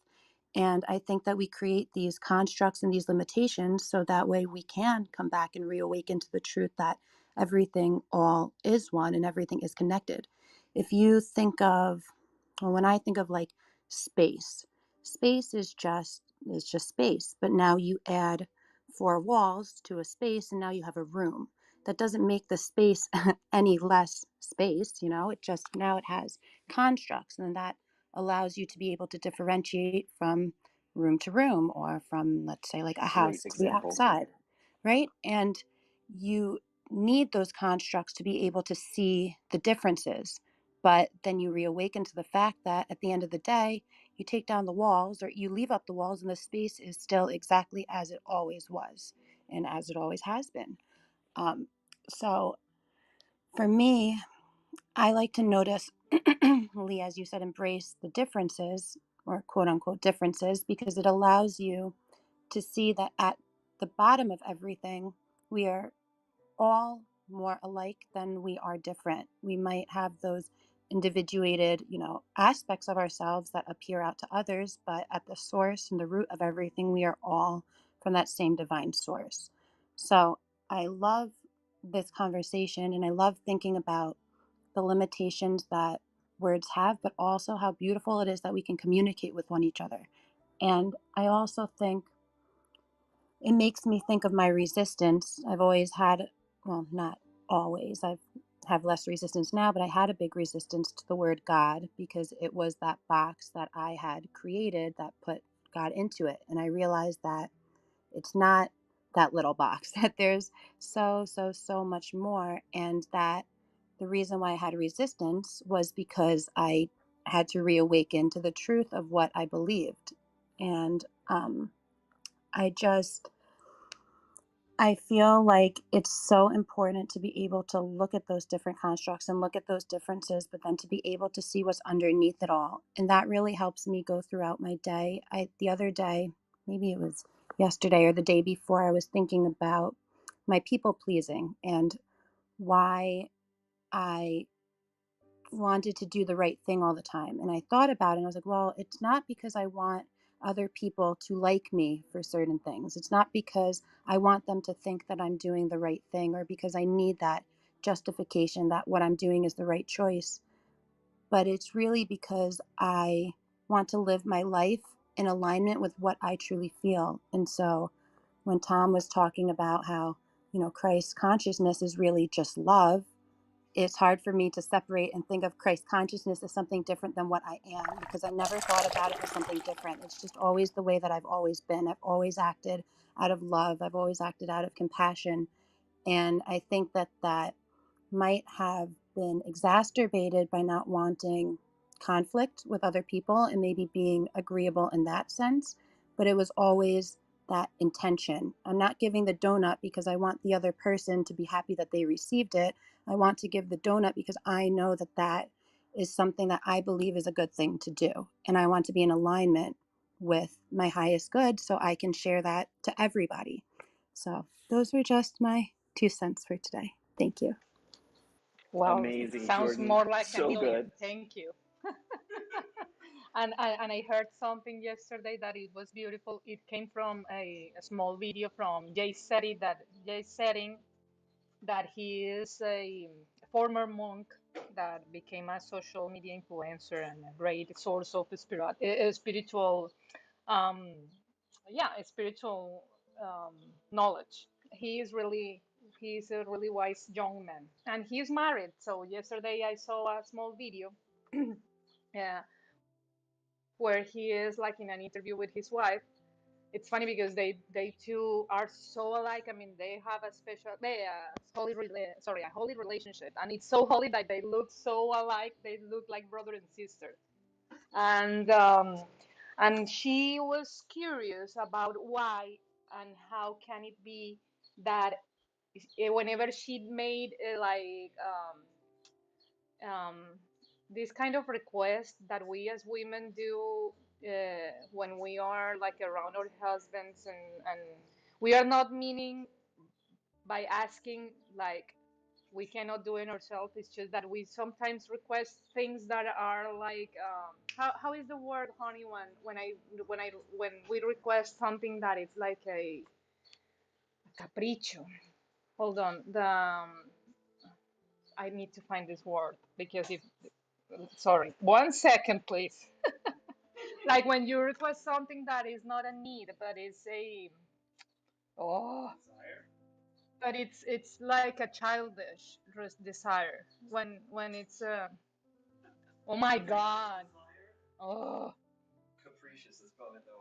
And I think that we create these constructs and these limitations so that way we can come back and reawaken to the truth that everything all is one and everything is connected. If you think of, well, when I think of like space, space is just space, but now you add four walls to a space and now you have a room. That doesn't make the space any less space, it just now it has constructs, and that allows you to be able to differentiate from room to room or from, let's say, like a Great house to the example. outside, right? And you need those constructs to be able to see the differences. But then you reawaken to the fact that at the end of the day, you take down the walls or you leave up the walls, and the space is still exactly as it always was and as it always has been. So for me, I like to notice, Lee, as you said, embrace the differences or quote unquote differences, because it allows you to see that at the bottom of everything, we are all more alike than we are different. We might have those individuated, aspects of ourselves that appear out to others, but at the source and the root of everything, we are all from that same divine source. So I love this conversation, and I love thinking about the limitations that words have, but also how beautiful it is that we can communicate with one each other. And I also think it makes me think of my resistance. I've always had, well, not always, I've have less resistance now, but I had a big resistance to the word God because it was that box that I had created that put God into it. And I realized that it's not that little box, that there's so much more. And that the reason why I had resistance was because I had to reawaken to the truth of what I believed. And I just, I feel like it's so important to be able to look at those different constructs and look at those differences, but then to be able to see what's underneath it all. And that really helps me go throughout my day. The other day, maybe it was yesterday or the day before, I was thinking about my people pleasing and why I wanted to do the right thing all the time. And I thought about it and I was like, well, it's not because I want other people to like me for certain things. It's not because I want them to think that I'm doing the right thing or because I need that justification that what I'm doing is the right choice. But it's really because I want to live my life in alignment with what I truly feel. And so when Tom was talking about how, Christ's consciousness is really just love, it's hard for me to separate and think of Christ consciousness as something different than what I am, because I never thought about it as something different. It's just always the way that I've always been. I've always acted out of love. I've always acted out of compassion. And I think that that might have been exacerbated by not wanting conflict with other people and maybe being agreeable in that sense. But it was always that intention. I'm not giving the donut because I want the other person to be happy that they received it. I want to give the donut because I know that that is something that I believe is a good thing to do. And I want to be in alignment with my highest good so I can share that to everybody. So those were just my 2 cents for today. Thank you. Well, it Amazing, sounds Jordan. more like a So million. good. Thank you. And I heard something yesterday that it was beautiful. It came from a small video from Jay Setting, that he is a former monk that became a social media influencer and a great source of spiritual, um, yeah, spiritual knowledge. He's a really wise young man, and he's married. So yesterday I saw a small video, uh, where he is like in an interview with his wife. It's funny because they two are so alike. I mean, they have a holy relationship, and it's so holy that they look so alike. They look like brother and sister. And she was curious about why and how can it be that whenever she made um, this kind of request that we as women do, when we are like around our husbands, and we are not meaning by asking like We cannot do it ourselves. It's just that we sometimes request things that are like how is the word, honey, when we request something that is like a capricho. Hold on, the I need to find this word because if sorry, 1 second, please. Like when you request something that is not a need, but it's a oh, but it's like a childish desire when it's oh my God. Oh,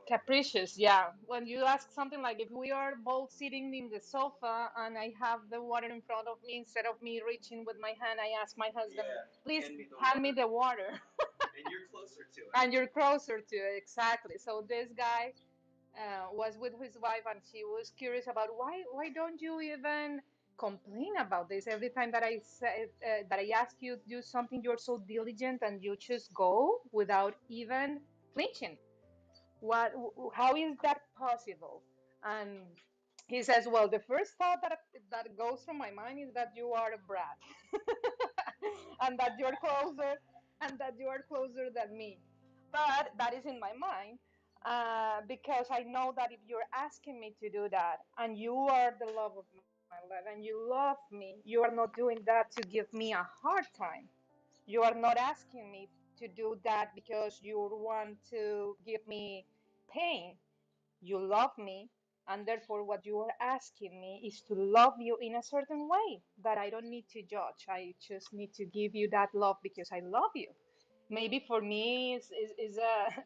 capricious, yeah. When you ask something like if we are both sitting in the sofa and I have the water in front of me, instead of me reaching with my hand, I ask my husband, please hand me the water. And you're closer to it. And you're closer to it, exactly. So this guy was with his wife, and she was curious about why don't you even complain about this every time that I said that I ask you to do something, you're so diligent and you just go without even flinching. What? How is that possible? And he says, well, the first thought that goes through my mind is that you are a brat, and that you're closer, and that you are closer than me. But that is in my mind, because I know that if you're asking me to do that, and you are the love of my life, and you love me, you are not doing that to give me a hard time. You are not asking me to do that because you want to give me pain. You love me, and therefore, what you are asking me is to love you in a certain way that I don't need to judge. I just need to give you that love because I love you. Maybe for me, is a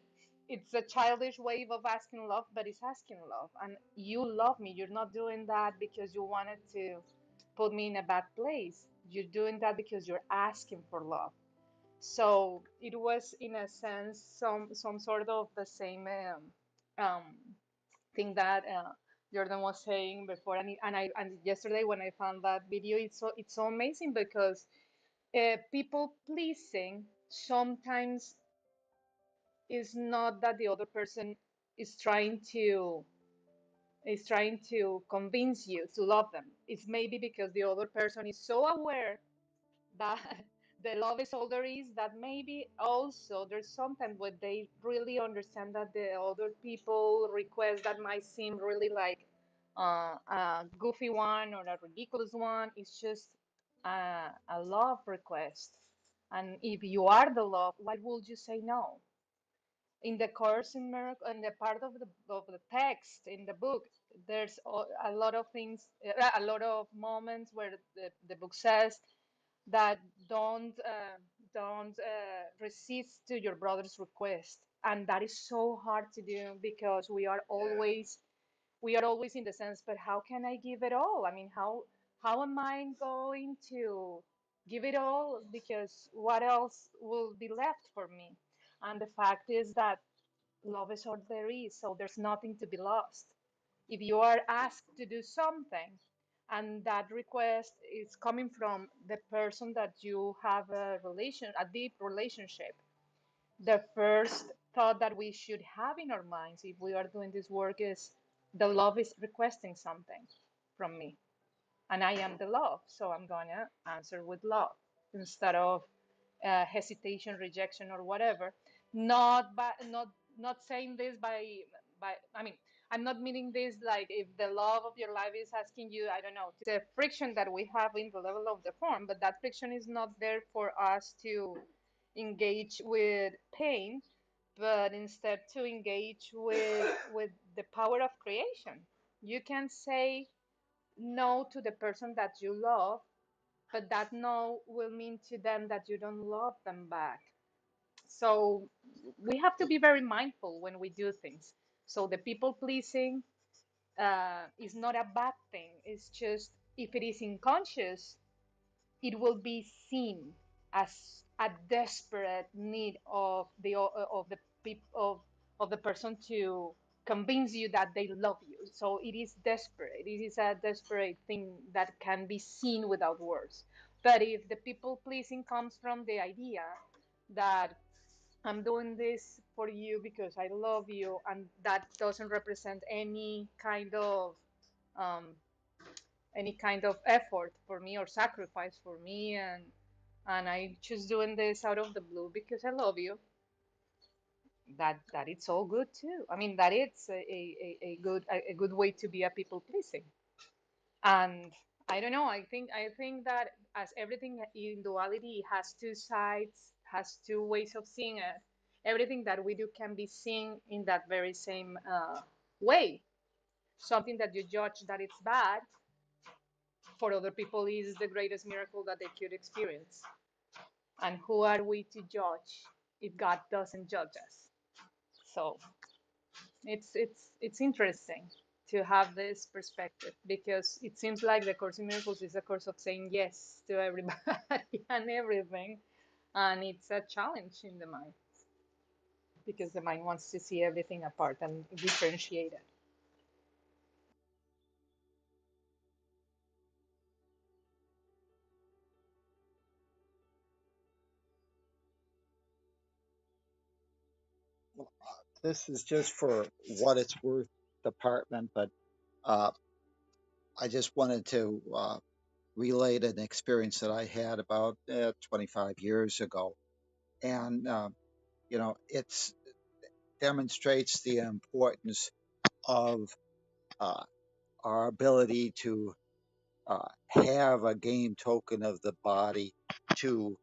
it's a childish way of asking love, but it's asking love. And you love me. You're not doing that because you wanted to put me in a bad place. You're doing that because you're asking for love. So it was, in a sense, some sort of the same um, thing that Jordan was saying before. And yesterday when I found that video, it's so amazing because people pleasing sometimes is not that the other person is trying to convince you to love them. It's maybe because the other person is so aware that the love is all there is, that maybe also there's sometimes when they really understand that the other people request that might seem really like a goofy one or a ridiculous one. It's just a love request, and if you are the love, why would you say no? In the course in miracle, in the part of the text in the book, there's a lot of things, a lot of moments where the book says that don't resist to your brother's request, and that is so hard to do because we are always in the sense, but how can I give it all? I mean, how am I going to give it all, because what else will be left for me? And the fact is that love is all there is, so there's nothing to be lost. If you are asked to do something and that request is coming from the person that you have a deep relationship, the first thought that we should have in our minds if we are doing this work is the love is requesting something from me, and I am the love, so I'm gonna answer with love instead of hesitation, rejection, or whatever. Not by not saying this by I mean, I'm not meaning this like if the love of your life is asking you, I don't know, the friction that we have in the level of the form, but that friction is not there for us to engage with pain, but instead to engage with the power of creation. You can say no to the person that you love, but that no will mean to them that you don't love them back. So we have to be very mindful when we do things. So the people pleasing is not a bad thing. It's just if it is unconscious, it will be seen as a desperate need of the person to convince you that they love you. So it is desperate. It is a desperate thing that can be seen without words. But if the people pleasing comes from the idea that I'm doing this for you because I love you, and that doesn't represent any kind of um, any kind of effort for me or sacrifice for me, and I choose doing this out of the blue because I love you, that it's all good too. I mean, that it's a good way to be a people pleasing. And I don't know, I think that as everything in duality has two sides, has two ways of seeing it, everything that we do can be seen in that very same way. Something that you judge that it's bad, for other people is the greatest miracle that they could experience. And who are we to judge if God doesn't judge us? So it's interesting to have this perspective, because it seems like the Course in Miracles is a course of saying yes to everybody and everything, and it's a challenge in the mind because the mind wants to see everything apart and differentiate it. This is just for what it's worth department, but uh, I just wanted to relate an experience that I had about 25 years ago. And, it demonstrates the importance of uh, our ability to have a game token of the body to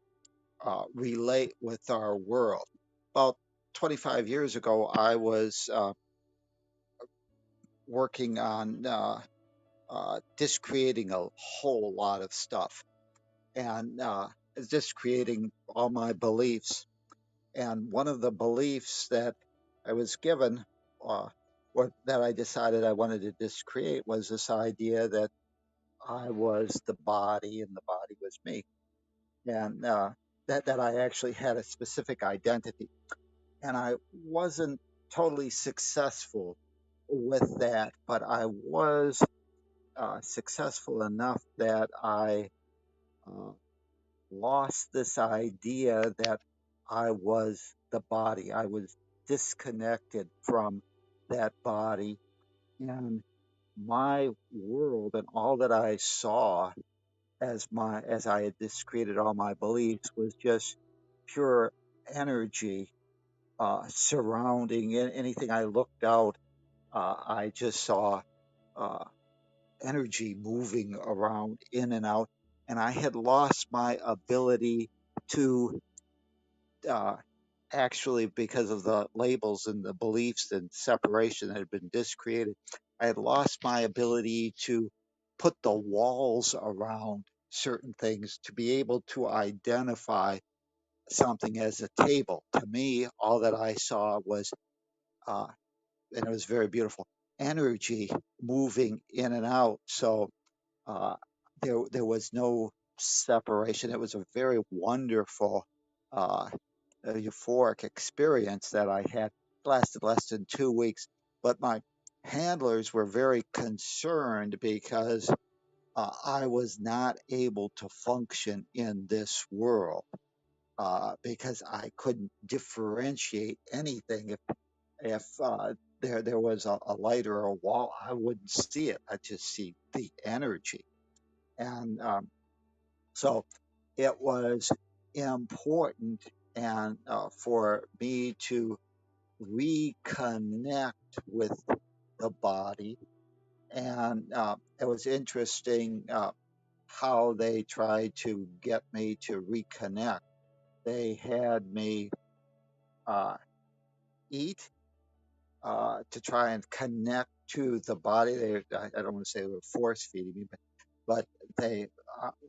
relate with our world. About 25 years ago, I was working on just creating a whole lot of stuff and just creating all my beliefs. And one of the beliefs that I was given, or that I decided I wanted to just create, was this idea that I was the body and the body was me. And that I actually had a specific identity. And I wasn't totally successful with that, but I was successful enough that I uh, lost this idea that I was the body. I was disconnected from that body. And my world and all that I saw as I had just created all my beliefs was just pure energy surrounding anything I looked out. I just saw uh, energy moving around in and out, and I had lost my ability to uh, actually, because of the labels and the beliefs and separation that had been discreated, I had lost my ability to put the walls around certain things to be able to identify something as a table. To me, all that I saw was, uh, and it was very beautiful, energy moving in and out. So uh, there was no separation. It was a very wonderful, uh, euphoric experience that I had. It lasted less than 2 weeks, but my handlers were very concerned because I was not able to function in this world because I couldn't differentiate anything. If there was a light or a wall, I wouldn't see it. I just see the energy. And so it was important and for me to reconnect with the body. And it was interesting how they tried to get me to reconnect. They had me uh, eat to try and connect to the body. I don't want to say they were force feeding me, but they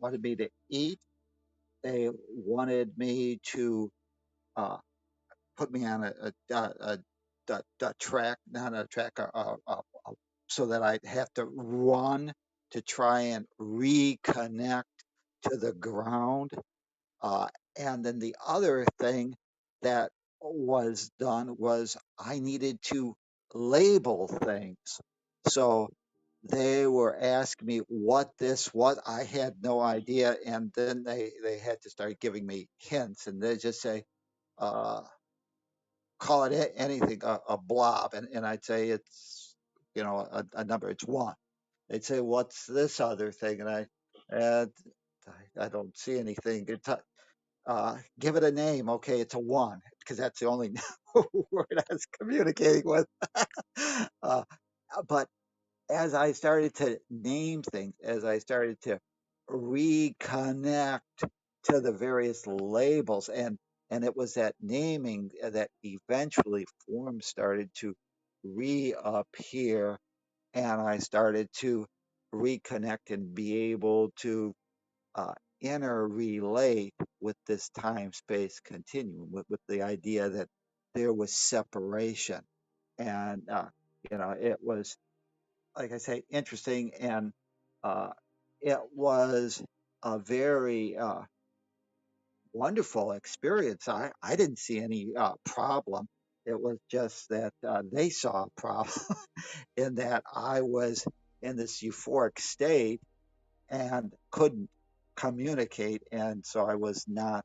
wanted me to eat. They wanted me to uh, put me on a track, not a track, so that I'd have to run to try and reconnect to the ground. Uh, and then the other thing that was done was I needed to label things. So they were asking me what I had no idea, and then they had to start giving me hints, and they just say, uh, call it anything, a blob, and I'd say it's a number, it's one, they'd say, "What's this other thing?" And I don't see anything. Give it a name. Okay, it's a one because that's the only word I was communicating with. uh, but as I started to name things, as I started to reconnect to the various labels, and it was that naming that eventually forms started to reappear, and I started to reconnect and be able to uh, interrelate with this time space continuum, with the idea that there was separation. And, it was, like I say, interesting. And uh, it was a very wonderful experience. I didn't see any problem. It was just that they saw a problem in that I was in this euphoric state and couldn't communicate. And so I was not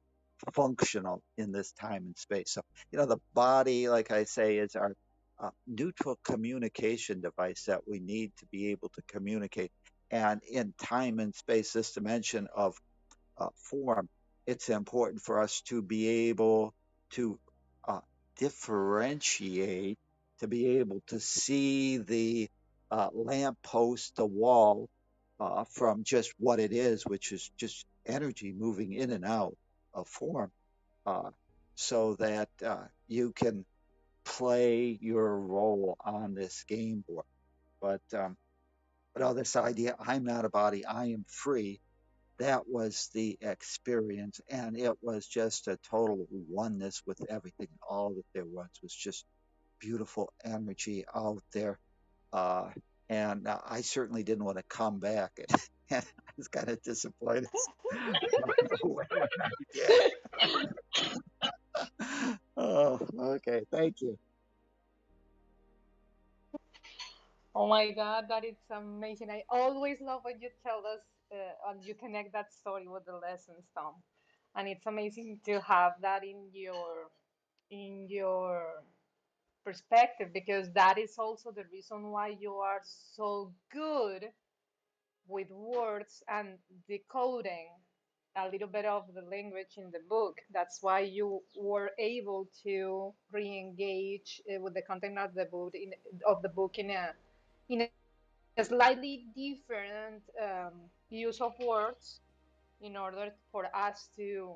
functional in this time and space. So, the body, like I say, is our neutral communication device that we need to be able to communicate. And in time and space, this dimension of form, it's important for us to be able to uh, differentiate, to be able to see the lamppost, the wall, from just what it is, which is just energy moving in and out of form, uh, so that you can play your role on this game board. But this idea, I'm not a body, I am free, that was the experience, and it was just a total oneness with everything. All that there was just beautiful energy out there. uh, and I certainly didn't want to come back. And I was kind of disappointed when I did. Oh, okay, thank you. Oh my God, that is amazing. I always love when you tell us and you connect that story with the lessons, Tom. And it's amazing to have that in your perspective, because that is also the reason why you are so good with words and decoding a little bit of the language in the book. That's why you were able to re-engage with the content of the book in a slightly different use of words in order for us to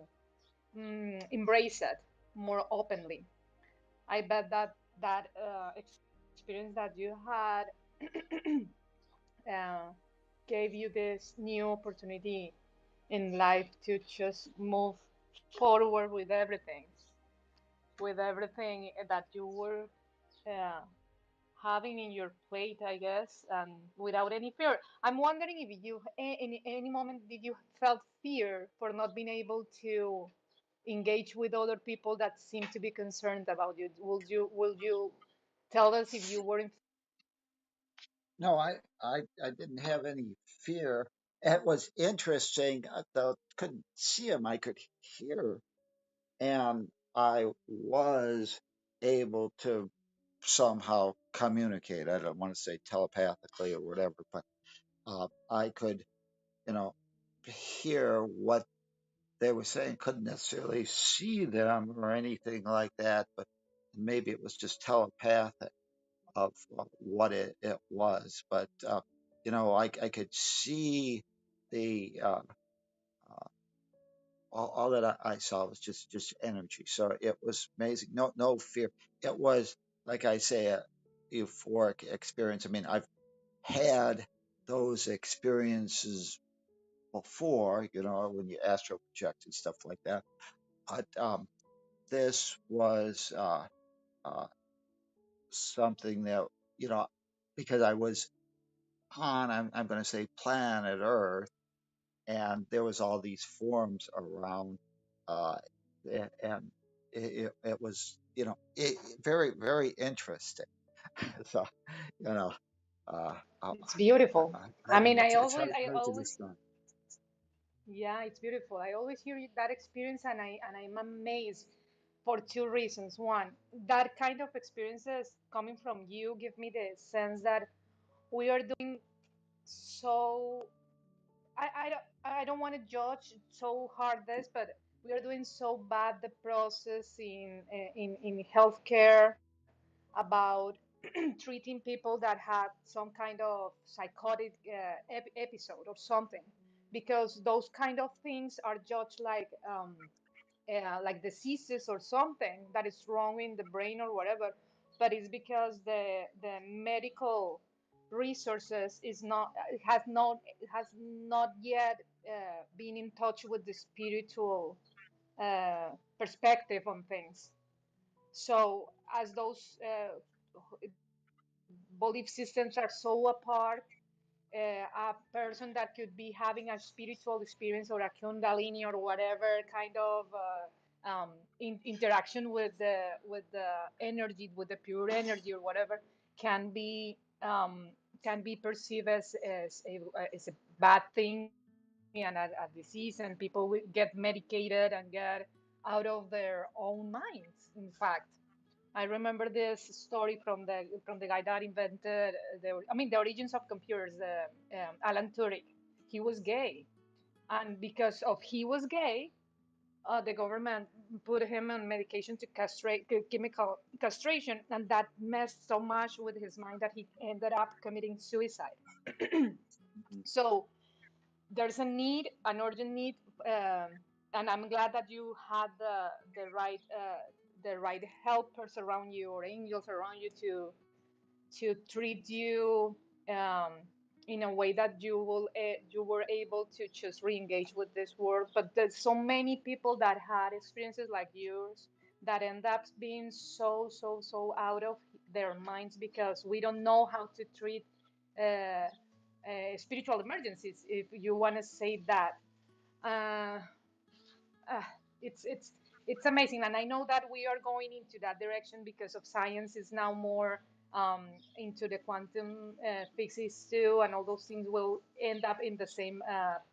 embrace it more openly. I bet that experience that you had uh, gave you this new opportunity in life to just move forward with everything that you were uh, having in your plate, I guess, and without any fear. I'm wondering if you, in any moment, did you felt fear for not being able to engage with other people that seem to be concerned about you? Will you tell us if you were in? No, I didn't have any fear. It was interesting. Though couldn't see him, I could hear, and I was able to somehow communicate. I don't want to say telepathically or whatever, but I could, you know, hear what they were saying. Couldn't necessarily see them or anything like that, but maybe it was just telepathic of what it was. But I could see the all that I saw was just energy. So it was amazing. No fear. It was, like I say, a euphoric experience. I mean, I've had those experiences before, when you astral project and stuff like that. But this was uh, something that, you know, because I was on, I'm going to say planet Earth, and there was all these forms around, uh, and it was, very, very interesting. So, you know, uh, I, It's beautiful. I I don't mean, know. I It's always, hard, I hard to always, describe. yeah, it's beautiful. I always hear that experience, and I'm amazed for two reasons. One, that kind of experiences coming from you give me the sense that we are doing so I don't want to judge so hard this, but we are doing so bad the process in healthcare about treating people that had some kind of psychotic episode or something, because those kind of things are judged like diseases or something that is wrong in the brain or whatever. But it's because the medical resources is not has not yet been in touch with the spiritual perspective on things. So as those belief systems are so apart, a person that could be having a spiritual experience or a kundalini or whatever kind of interaction with the energy, with the pure energy or whatever, can be um, can be perceived as a bad thing and a disease, and people will get medicated and get out of their own minds. In fact, I remember this story from the guy that invented the origins of computers, Alan Turing. He was gay, and because of he was gay, the government put him on medication to castrate, chemical castration, and that messed so much with his mind that he ended up committing suicide. Mhm. So there's a need, an urgent need, and I'm glad that you had the right helpers around you or angels around you to treat you um, in a way that you were able to just re-engage with this world. But there's so many people that had experiences like yours that end up being so out of their minds because we don't know how to treat uh, spiritual emergencies, if you want to say that. Uh, uh, it's amazing, and I know that we are going into that direction because of science is now more into the quantum physics too, and all those things will end up in the same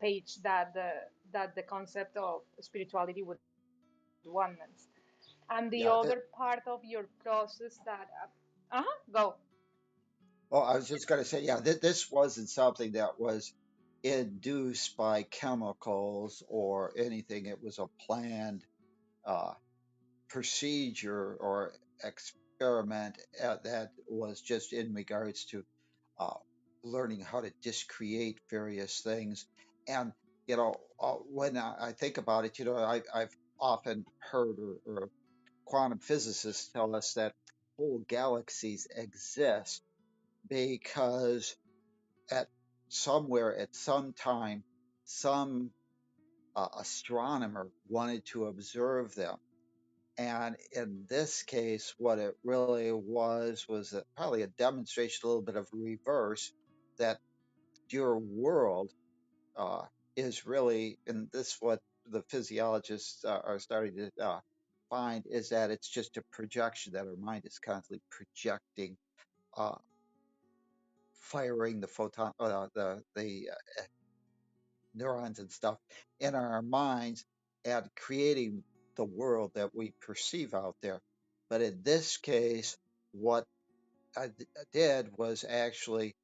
page that the concept of spirituality with oneness. And the Yeah. other part of your process that go. Well, I was just going to say, yeah, this wasn't something that was induced by chemicals or anything. It was a planned uh, procedure or experiment that was just in regards to uh, learning how to discreate various things. And, when I think about it, I've often heard or quantum physicists tell us that whole galaxies exist because at somewhere at some time, some astronomer wanted to observe them. And in this case, what it really was probably a demonstration, a little bit of reverse, that your world uh, is really, and this what the physiologists are starting to find, is that it's just a projection, that our mind is constantly projecting, uh, firing the photon, the neurons and stuff in our minds and creating the world that we perceive out there. But in this case, what did was actually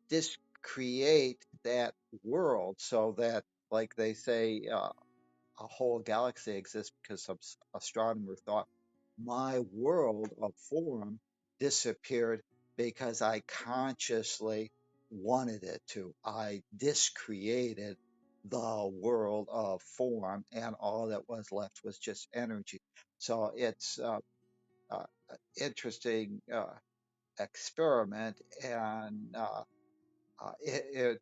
discreate that world so that, like they say, a whole galaxy exists because some astronomer thought my world of form disappeared because I consciously wanted it to. I discreated the world of form, and all that was left was just energy. So it's interesting experiment, and it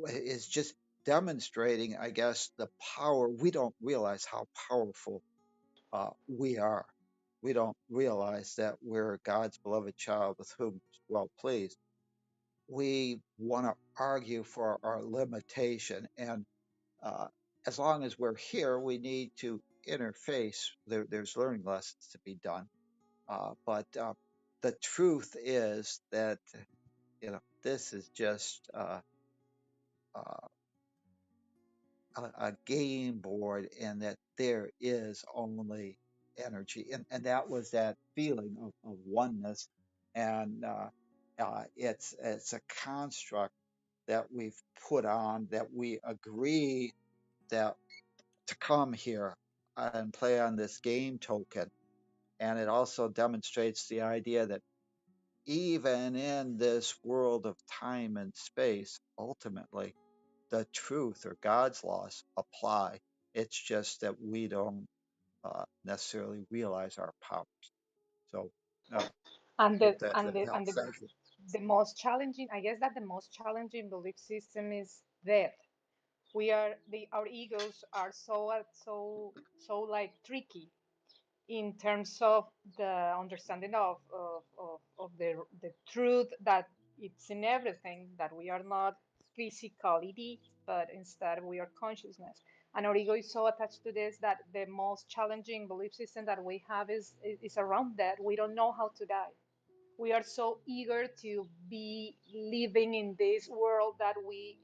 is just demonstrating, I guess, the power. We don't realize how powerful we are. We don't realize that we're God's beloved child with whom He's well pleased. We want to argue for our limitation, and uh, as long as we're here, we need to interface. There's learning lessons to be done, but the truth is that this is just uh, a game board, and that there is only energy, and that was that feeling of oneness. And it's a construct that we've put on, that we agree that to come here and play on this game token. And it also demonstrates the idea that even in this world of time and space, ultimately, the truth or God's laws apply. It's just that we don't necessarily realize our powers. So, And hope the that and the and helps. the Thank you. the most challenging, I guess that the most challenging belief system is death. Our egos are so like tricky in terms of the understanding of the truth that it's in everything, that we are not physicality, but instead we are consciousness. And our ego is so attached to this that the most challenging belief system that we have is around that. We don't know how to die. We are so eager to be living in this world that we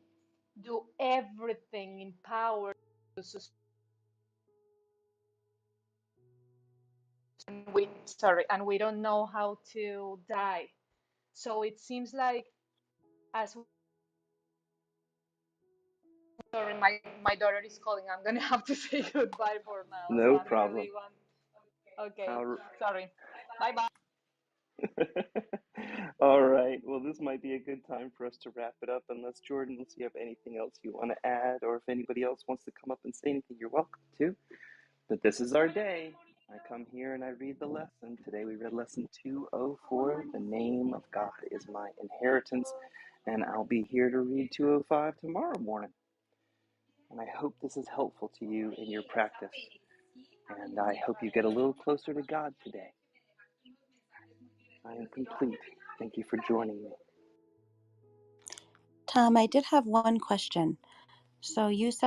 do everything in power to and we don't know how to die. So it seems like as sorry, my daughter is calling. I'm gonna have to say goodbye for now. So No I'm gonna problem. leave on. Okay, All sorry. Bye bye. All right. Well, this might be a good time for us to wrap it up. Unless, Jordan, unless you have anything else you want to add, or if anybody else wants to come up and say anything, you're welcome to. But this is our day. I come here and I read the lesson. Today we read lesson 204. The name of God is my inheritance. And I'll be here to read 205 tomorrow morning. And I hope this is helpful to you in your practice. And I hope you get a little closer to God today. I am complete. Thank you for joining me. Tom, I did have one question. So you said